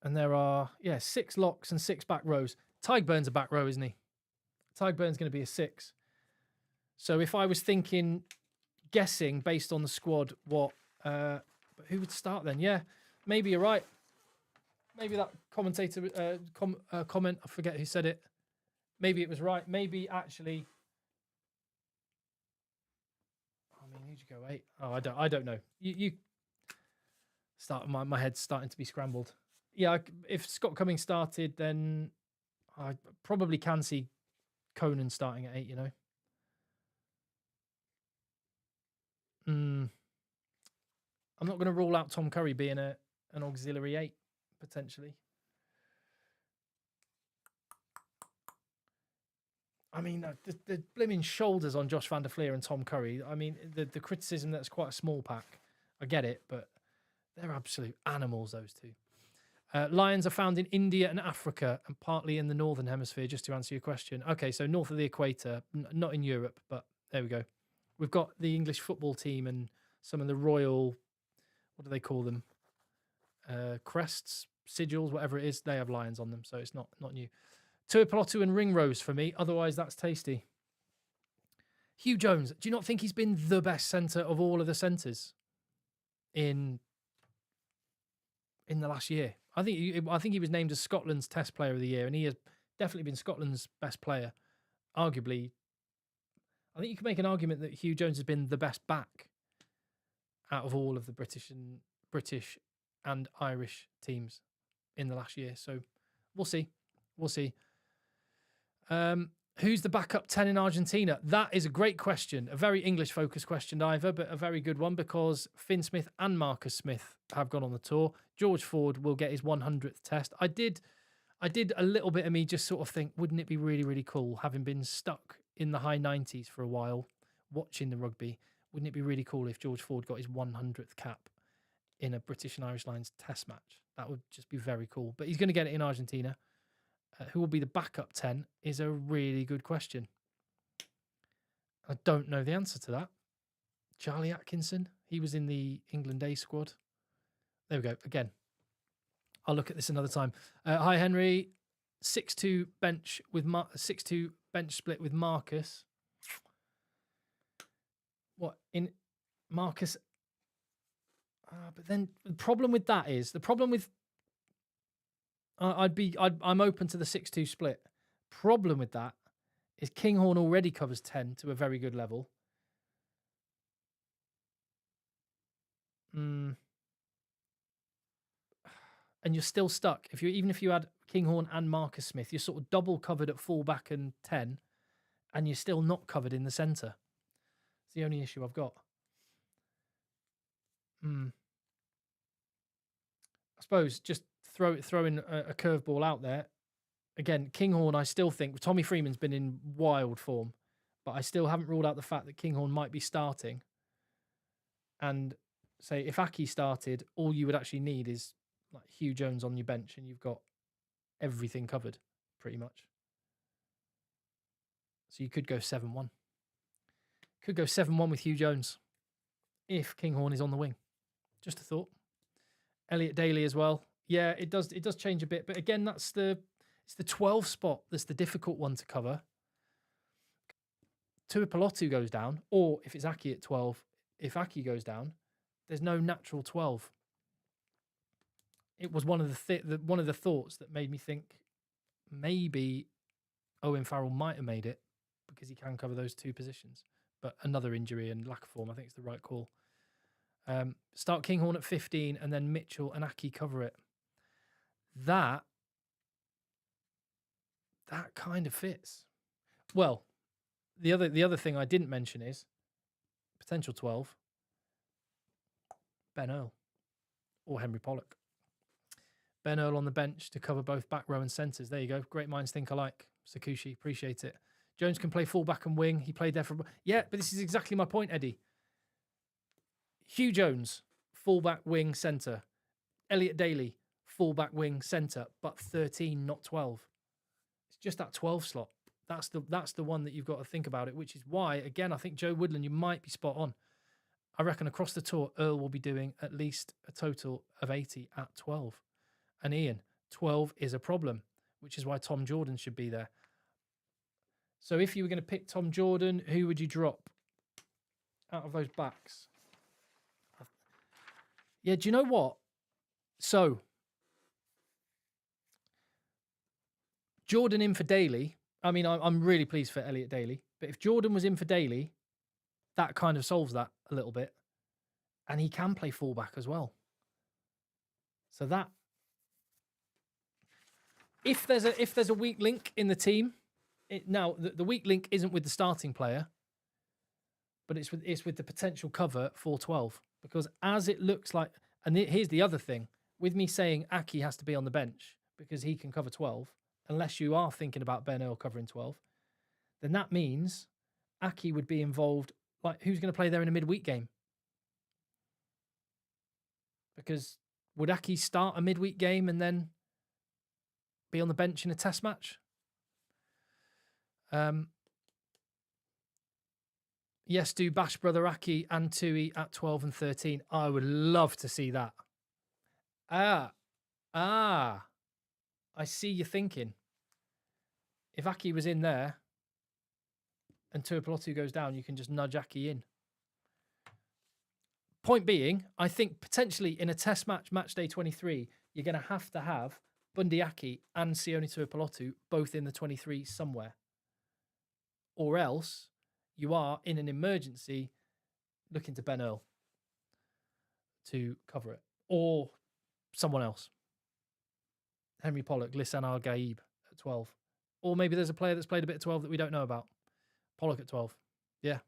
And there are 6 locks and 6 back rows. Tygh-Burn's a back row, isn't he? Tygh-Burn's going to be a 6. So if I was guessing based on the squad, what who would start then? Yeah, maybe you're right. Maybe that commentator comment, I forget who said it. Maybe it was right. Maybe actually. I mean, who'd you go 8? Oh, I don't know. You start. My head's starting to be scrambled. Yeah, if Scott Cummings started, then I probably can see Conan starting at 8. I'm not going to rule out Tom Curry being an auxiliary 8 potentially. I mean, the blimmin' shoulders on Josh van der Fleer and Tom Curry. I mean, the criticism that's quite a small pack. I get it, but they're absolute animals, those two. Lions are found in India and Africa and partly in the Northern Hemisphere, just to answer your question. Okay, so north of the equator, not in Europe, but there we go. We've got the English football team and some of the royal, what do they call them? Crests, sigils, whatever it is, they have lions on them, so it's not new. Tuipulotu and Ringrose for me, otherwise that's tasty. Hugh Jones, do you not think he's been the best centre of all of the centres in the last year? I think he was named as Scotland's Test Player of the Year, and he has definitely been Scotland's best player. Arguably, I think you can make an argument that Hugh Jones has been the best back out of all of the British and Irish teams in the last year. So we'll see. Who's the backup 10 in Argentina? That is a great question. A very English-focused question, Ivor, but a very good one because Finn Smith and Marcus Smith have gone on the tour. George Ford will get his 100th test. I did a little bit of me just sort of think, wouldn't it be really, really cool, having been stuck in the high 90s for a while, watching the rugby, wouldn't it be really cool if George Ford got his 100th cap in a British and Irish Lions test match? That would just be very cool. But he's going to get it in Argentina. Who will be the backup 10 is a really good question. I don't know the answer to that. Charlie Atkinson, he was in the England A squad. There we go. Again, I'll look at this another time. Hi, Henry. 6-2 bench with 6-2 bench split with Marcus. What in Marcus? But then the problem with that is I'm open to the 6-2 split. Problem with that is Kinghorn already covers 10 to a very good level. And you're still stuck. Even if you had Kinghorn and Marcus Smith, you're sort of double covered at fullback and 10, and you're still not covered in the centre. It's the only issue I've got. I suppose just throw in a curveball out there. Again, Kinghorn, I still think Tommy Freeman's been in wild form, but I still haven't ruled out the fact that Kinghorn might be starting. And say if Aki started, all you would actually need is like Hugh Jones on your bench, and you've got everything covered pretty much. So you could go 7-1. Could go 7-1 with Hugh Jones if Kinghorn is on the wing. Just a thought. Elliot Daly as well. Yeah, it does change a bit, but again, it's the 12 spot that's the difficult one to cover. Tuipulotu goes down, or if it's Aki at 12, if Aki goes down, there's no natural 12. It was one of the thoughts that made me think maybe Owen Farrell might have made it because he can cover those two positions, but another injury and lack of form, I think, is the right call. Start Kinghorn at 15 and then Mitchell and Aki cover it. That kind of fits. Well, the other thing I didn't mention is potential 12, Ben Earl or Henry Pollock. Ben Earl on the bench to cover both back row and centres. There you go. Great minds think alike. Sakushi, appreciate it. Jones can play fullback and wing. He played there for... Yeah, but this is exactly my point, Eddie. Hugh Jones, fullback, wing, centre. Elliot Daly, fullback, wing, centre, but 13, not 12. It's just that 12 slot. That's the one that you've got to think about it, which is why, again, I think Joe Woodland, you might be spot on. I reckon across the tour, Earl will be doing at least a total of 80 at 12. And Ian, 12 is a problem, which is why Tom Jordan should be there. So if you were going to pick Tom Jordan, who would you drop out of those backs? Yeah, do you know what? So, Jordan in for Daly. I mean, I'm really pleased for Elliot Daly. But if Jordan was in for Daly, that kind of solves that a little bit. And he can play fullback as well. So that... If there's a weak link in the team... Now, the weak link isn't with the starting player, but it's with the potential cover for 12. Because as it looks like... And here's the other thing. With me saying Aki has to be on the bench because he can cover 12, unless you are thinking about Ben Earl covering 12, then that means Aki would be involved. Like, who's going to play there in a midweek game? Because would Aki start a midweek game and then be on the bench in a test match? Yes, do Bash Brother Aki and Tui at 12 and 13. I would love to see that. I see you thinking. If Aki was in there and Tuipulotu goes down, you can just nudge Aki in. Point being, I think potentially in a test match, match day 23, you're going to have Bundy Aki and Sione Tuipulotu both in the 23 somewhere. Or else you are in an emergency looking to Ben Earl to cover it. Or someone else. Henry Pollock, Lisan Al-Gaib at 12. Or maybe there's a player that's played a bit of 12 that we don't know about. Pollock at 12. Yeah.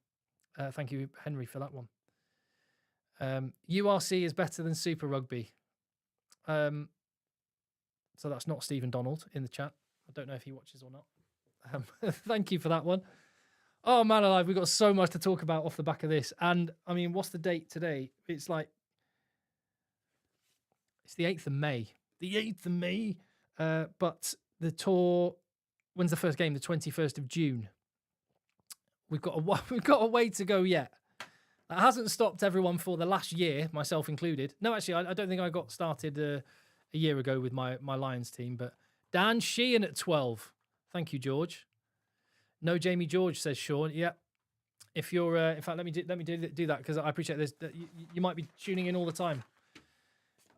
Thank you, Henry, for that one. URC is better than Super Rugby. So that's not Stephen Donald in the chat. I don't know if he watches or not. Thank you for that one. Oh, man alive, we've got so much to talk about off the back of this. And, I mean, what's the date today? It's the 8th of May. The 8th of May. But the tour, when's the first game? The 21st of June. We've got a way to go yet. That hasn't stopped everyone for the last year, myself included. No, actually, I don't think I got started a year ago with my Lions team. But Dan Sheehan at 12. Thank you, George. No Jamie George, says Sean. Yeah. If you're, in fact, let me do that because I appreciate this. That you might be tuning in all the time.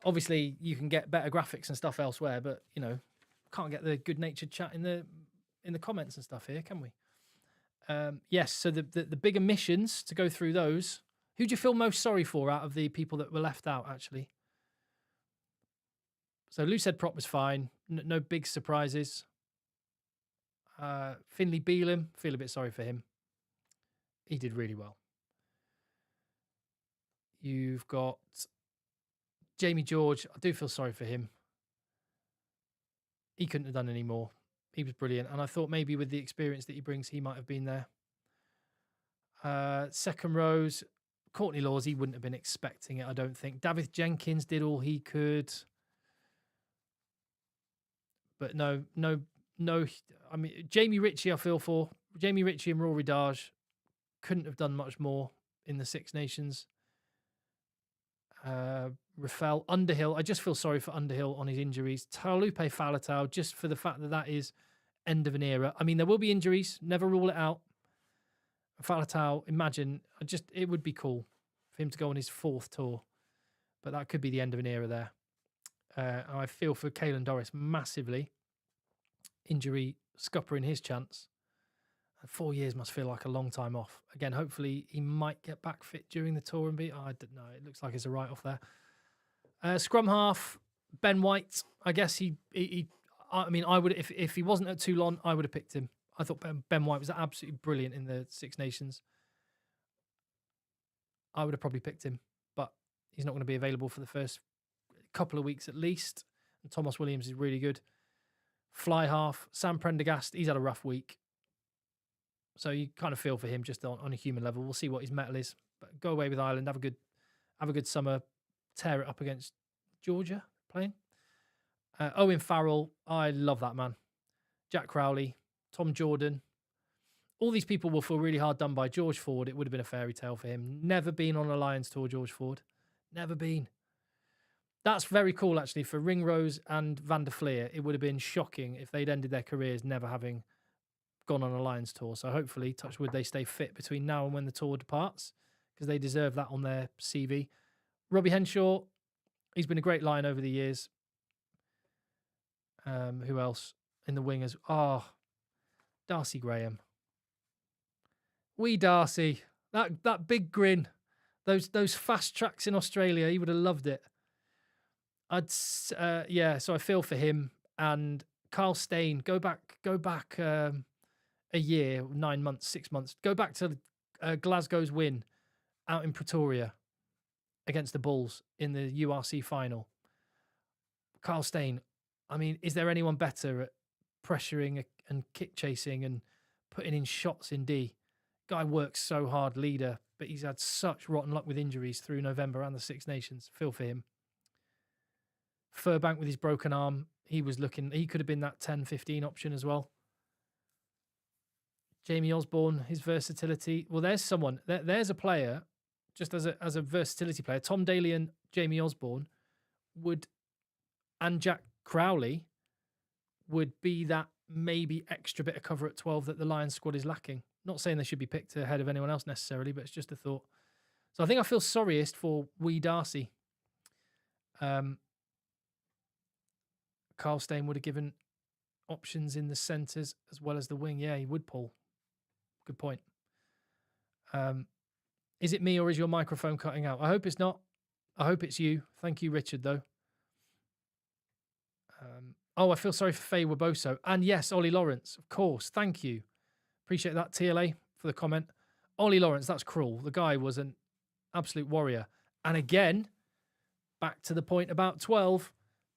Obviously, you can get better graphics and stuff elsewhere, but can't get the good-natured chat in the comments and stuff here, can we? Yes. So the big omissions, to go through those. Who do you feel most sorry for out of the people that were left out? Actually. So Lou said Prop was fine. No big surprises. Finley Beelum, feel a bit sorry for him. He did really well. You've got Jamie George. I do feel sorry for him. He couldn't have done any more. He was brilliant. And I thought maybe with the experience that he brings, he might have been there. Second rows, Courtney Laws, he wouldn't have been expecting it, I don't think. David Jenkins did all he could. But no. I mean, Jamie Ritchie, I feel for. Jamie Ritchie and Rory Darge couldn't have done much more in the Six Nations. Rafael Underhill, I just feel sorry for Underhill on his injuries. Talupe Falatau, just for the fact that is end of an era. I mean, there will be injuries, never rule it out. Falatau, imagine, it would be cool for him to go on his 4th tour, but that could be the end of an era there. I feel for Caelan Doris massively. Injury scuppering his chance. 4 years must feel like a long time off. Again, hopefully he might get back fit during the tour and be... I don't know. It looks like it's a write-off there. Scrum half, Ben White. I guess I mean, I would... If he wasn't at Toulon, I would have picked him. I thought Ben White was absolutely brilliant in the Six Nations. I would have probably picked him, but he's not going to be available for the first couple of weeks at least. And Thomas Williams is really good. Fly half, Sam Prendergast, he's had a rough week. So you kind of feel for him just on a human level. We'll see what his mettle is. But go away with Ireland, have a good summer, tear it up against Georgia playing. Owen Farrell, I love that man. Jack Crowley, Tom Jordan. All these people will feel really hard done by. George Ford, it would have been a fairy tale for him. Never been on a Lions tour, George Ford. Never been. That's very cool, actually, for Ringrose and Van der Fleer. It would have been shocking if they'd ended their careers never having gone on a Lions tour. So hopefully, touch wood, they stay fit between now and when the tour departs, because they deserve that on their CV. Robbie Henshaw, he's been a great Lion over the years. Who else in the wingers? Darcy Graham. Wee Darcy. That big grin. Those fast tracks in Australia, he would have loved it. So I feel for him. And Carl Steyn, go back a year, 9 months, 6 months. Go back to Glasgow's win out in Pretoria against the Bulls in the URC final. Carl Steyn, I mean, is there anyone better at pressuring and kick chasing and putting in shots in D? Guy works so hard, leader, but he's had such rotten luck with injuries through November and the Six Nations. Feel for him. Furbank with his broken arm, he could have been that 10-15 option as well. Jamie Osborne, his versatility. Well, there's someone. There's a player, just as a versatility player. Tom Daly and Jamie Osborne and Jack Crowley would be that maybe extra bit of cover at 12 that the Lions squad is lacking. Not saying they should be picked ahead of anyone else necessarily, but it's just a thought. So I think I feel sorriest for Wee Darcy. Carl Steyn would have given options in the centres as well as the wing. Yeah, he would, Paul. Good point. Is it me or is your microphone cutting out? I hope it's not. I hope it's you. Thank you, Richard, though. I feel sorry for Faye Waboso. And yes, Ollie Lawrence, of course. Thank you. Appreciate that, TLA, for the comment. Ollie Lawrence, that's cruel. The guy was an absolute warrior. And again, back to the point about 12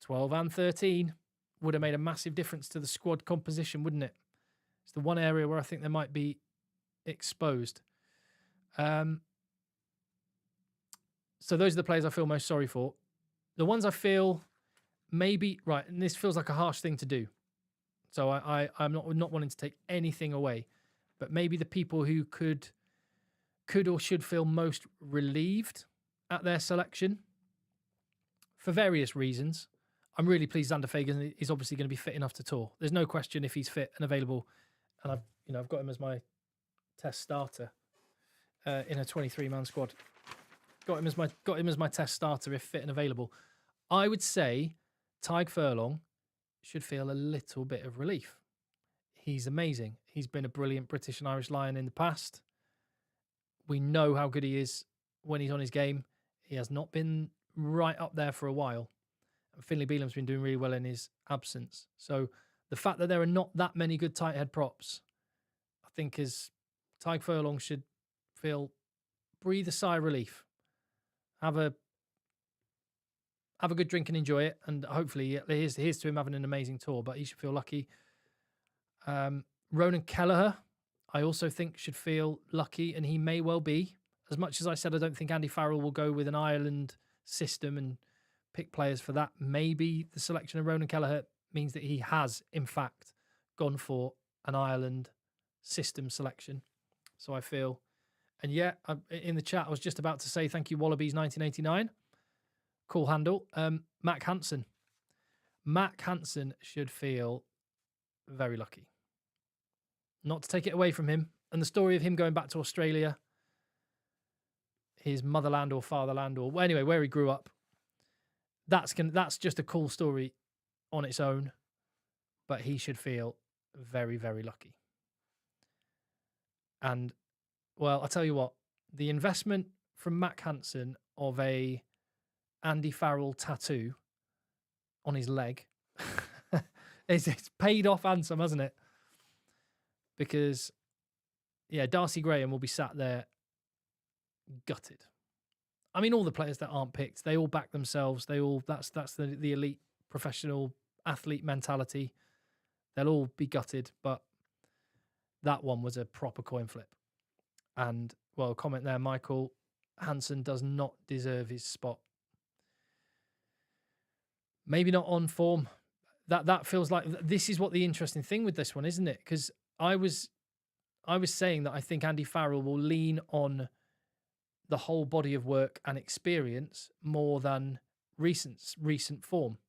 and 13 would have made a massive difference to the squad composition, wouldn't it? It's the one area where I think they might be exposed. So those are the players I feel most sorry for. The ones I feel maybe, right, and this feels like a harsh thing to do. So I'm not wanting to take anything away, but maybe the people who could or should feel most relieved at their selection for various reasons. I'm really pleased Xander Fagan is obviously going to be fit enough to tour. There's no question if he's fit and available, and I've got him as my test starter in a 23-man squad. Got him as my test starter if fit and available. I would say Tig Furlong should feel a little bit of relief. He's amazing. He's been a brilliant British and Irish Lion in the past. We know how good he is when he's on his game. He has not been right up there for a while. Finlay Beelam's been doing really well in his absence. So the fact that there are not that many good tight head props, I think is Tig Furlong should breathe a sigh of relief. Have a good drink and enjoy it. And hopefully here's to him having an amazing tour, but he should feel lucky. Ronan Kelleher, I also think should feel lucky, and he may well be. As much as I said, I don't think Andy Farrell will go with an Ireland system and pick players for that. Maybe the selection of Ronan Kelleher means that he has, in fact, gone for an Ireland system selection. So I feel, and yeah, in the chat, I was just about to say thank you, Wallabies 1989. Cool handle. Mac Hansen. Mac Hansen should feel very lucky. Not to take it away from him. And the story of him going back to Australia, his motherland or fatherland, or anyway, where he grew up, that's just a cool story on its own. But he should feel very, very lucky. And, well, I'll tell you what, the investment from Mac Hansen of a Andy Farrell tattoo on his leg, it's paid off handsome, hasn't it? Because, yeah, Darcy Graham will be sat there gutted. I mean, all the players that aren't picked, they all back themselves. That's the elite professional athlete mentality. They'll all be gutted, but that one was a proper coin flip. And, well, comment there, Michael. Hansen does not deserve his spot. Maybe not on form. That feels like this is what the interesting thing with this one, isn't it? Because I was saying that I think Andy Farrell will lean on the whole body of work and experience more than recent form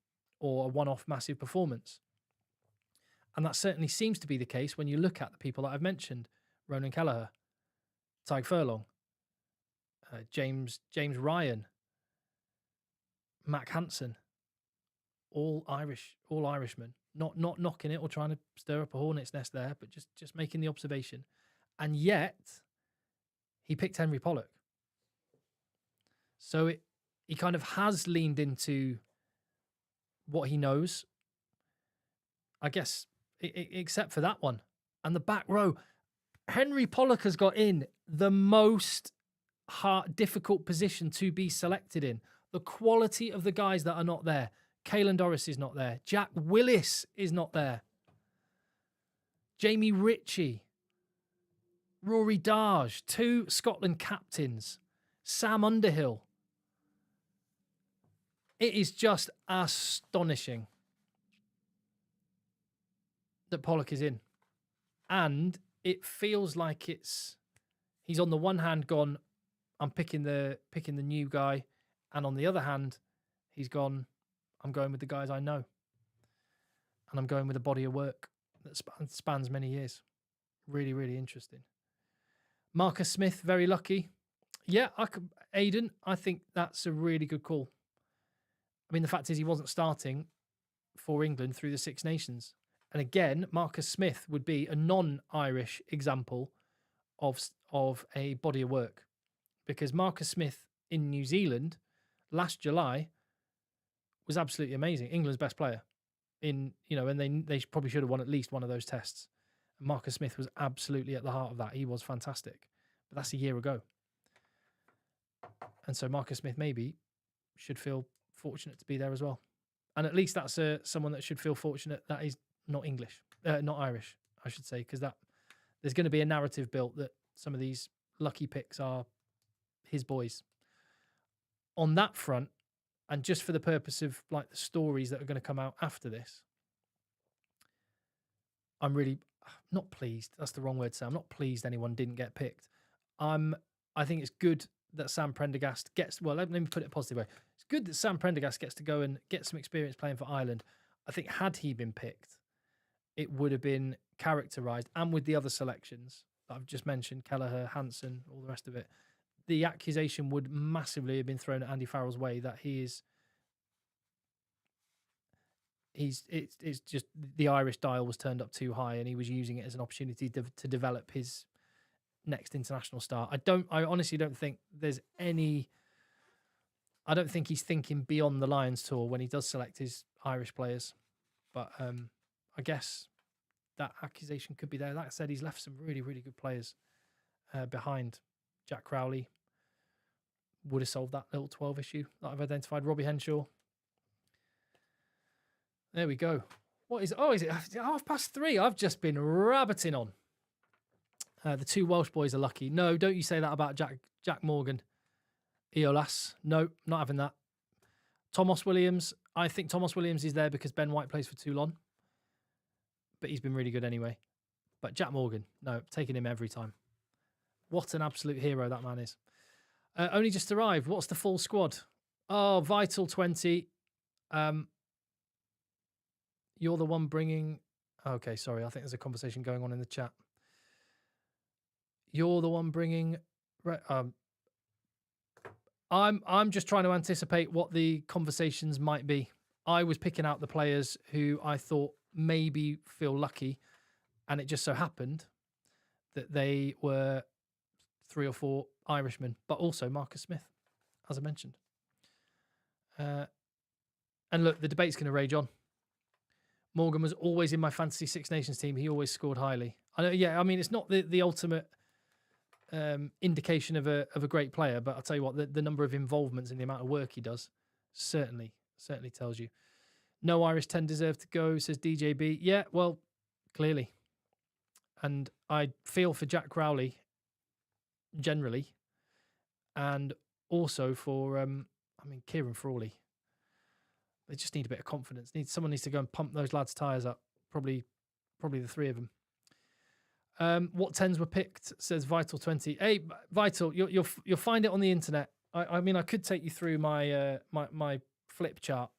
or a one-off massive performance. And that certainly seems to be the case when you look at the people that I've mentioned: Ronan Kelleher, Tadhg Furlong, James Ryan, Mac Hansen, all Irishmen. Not knocking it or trying to stir up a hornet's nest there, but just making the observation. And yet, he picked Henry Pollock. So he kind of has leaned into what he knows, I guess, except for that one. And the back row, Henry Pollock has got in the most difficult position to be selected in. The quality of the guys that are not there. Caelan Doris is not there. Jack Willis is not there. Jamie Ritchie. Rory Darge. 2 Scotland captains. Sam Underhill. It is just astonishing that Pollock is in. And it feels like he's on the one hand gone, I'm picking the new guy, and on the other hand, he's gone, I'm going with the guys I know. And I'm going with a body of work that spans many years. Really, really interesting. Marcus Smith, very lucky. Yeah, Aidan, I think that's a really good call. I mean, the fact is he wasn't starting for England through the Six Nations. And again, Marcus Smith would be a non-Irish example of a body of work. Because Marcus Smith in New Zealand last July was absolutely amazing. England's best player. And they probably should have won at least one of those tests. And Marcus Smith was absolutely at the heart of that. He was fantastic. But that's a year ago. And so Marcus Smith maybe should feel fortunate to be there as well. And at least that's someone that should feel fortunate that he's not Irish, I should say, because there's going to be a narrative built that some of these lucky picks are his boys. On that front, and just for the purpose of like the stories that are going to come out after this, I'm really not pleased. That's the wrong word to say. I'm not pleased anyone didn't get picked. I think it's good that Sam Prendergast gets, well, let me put it a positive way. It's good that Sam Prendergast gets to go and get some experience playing for Ireland. I think had he been picked, it would have been characterised, and with the other selections that I've just mentioned, Kelleher, Hansen, all the rest of it, the accusation would massively have been thrown at Andy Farrell's way that it's just the Irish dial was turned up too high and he was using it as an opportunity to develop his next international star. I honestly don't think there's any, I don't think he's thinking beyond the Lions tour when he does select his Irish players. But I guess that accusation could be there. Like I said, he's left some really, really good players behind. Jack Crowley would have solved that little 12 issue that I've identified. Robbie Henshaw. There we go. Is it 3:30? I've just been rabbiting on. The 2 Welsh boys are lucky. No, don't you say that about Jack Morgan. Eolas. No, not having that. Thomas Williams. I think Thomas Williams is there because Ben White plays for Toulon. But he's been really good anyway. But Jack Morgan. No, taking him every time. What an absolute hero that man is. Only just arrived. What's the full squad? Oh, Vital 20. You're the one bringing... Okay, sorry. I think there's a conversation going on in the chat. You're the one bringing... I'm just trying to anticipate what the conversations might be. I was picking out the players who I thought maybe feel lucky, and it just so happened that they were 3 or 4 Irishmen, but also Marcus Smith, as I mentioned. And look, the debate's going to rage on. Morgan was always in my fantasy Six Nations team. He always scored highly. I know, yeah, I mean, it's not the ultimate indication of a great player, but I'll tell you what, the number of involvements and the amount of work he does certainly tells you. No Irish 10 deserve to go, says DJB. Yeah, well, clearly. And I feel for Jack Crowley generally, and also for Kieran Frawley. They just need a bit of confidence. Someone needs to go and pump those lads' tyres up. Probably the three of them. What 10s were picked, says Vital 20. Hey, Vital, you'll find it on the internet. I mean, I could take you through my my flip chart,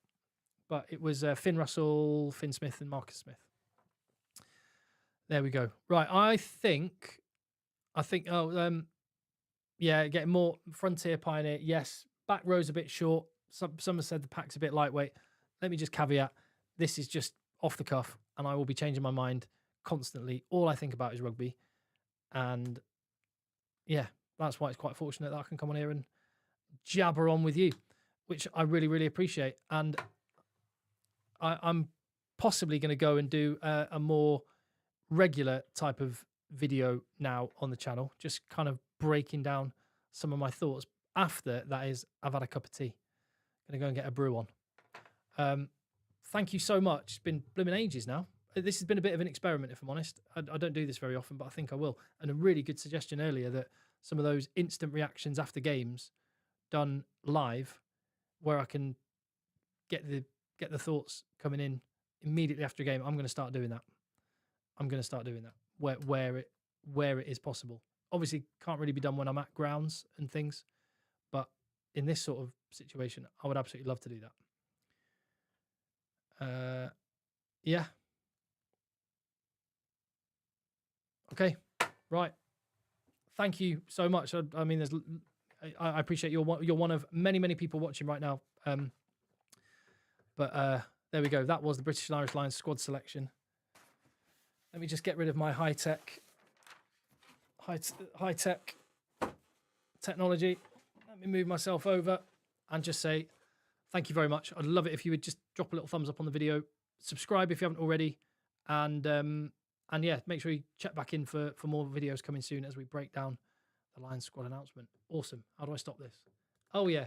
but it was Finn Russell, Finn Smith, and Marcus Smith. There we go. Right, I think. Yeah, getting more Frontier Pioneer. Yes, back row's a bit short. Some have said the pack's a bit lightweight. Let me just caveat: this is just off the cuff, and I will be changing my mind constantly. All I think about is rugby, and yeah, that's why it's quite fortunate that I can come on here and jabber on with you, which I really, really appreciate. And I'm possibly going to go and do a more regular type of video now on the channel, just kind of breaking down some of my thoughts. After that is, I've had a cup of tea. Going to go and get a brew on. Thank you so much. It's been blooming ages now. This has been a bit of an experiment, if I'm honest. I don't do this very often, but I think I will. And a really good suggestion earlier that some of those instant reactions after games done live, where I can get the thoughts coming in immediately after a game. I'm going to start doing that. Where it is possible. Obviously, can't really be done when I'm at grounds and things, but in this sort of situation, I would absolutely love to do that. Yeah. Okay. Right. Thank you so much. I mean, I appreciate you're one of many people watching right now. But there we go. That was the British and Irish Lions squad selection. Let me just get rid of my high tech technology. Let me move myself over and just say thank you very much. I'd love it if you would just drop a little thumbs up on the video, subscribe if you haven't already, and yeah, make sure you check back in for more videos coming soon as we break down the Lions squad announcement. Awesome. How do I stop this? Oh yeah,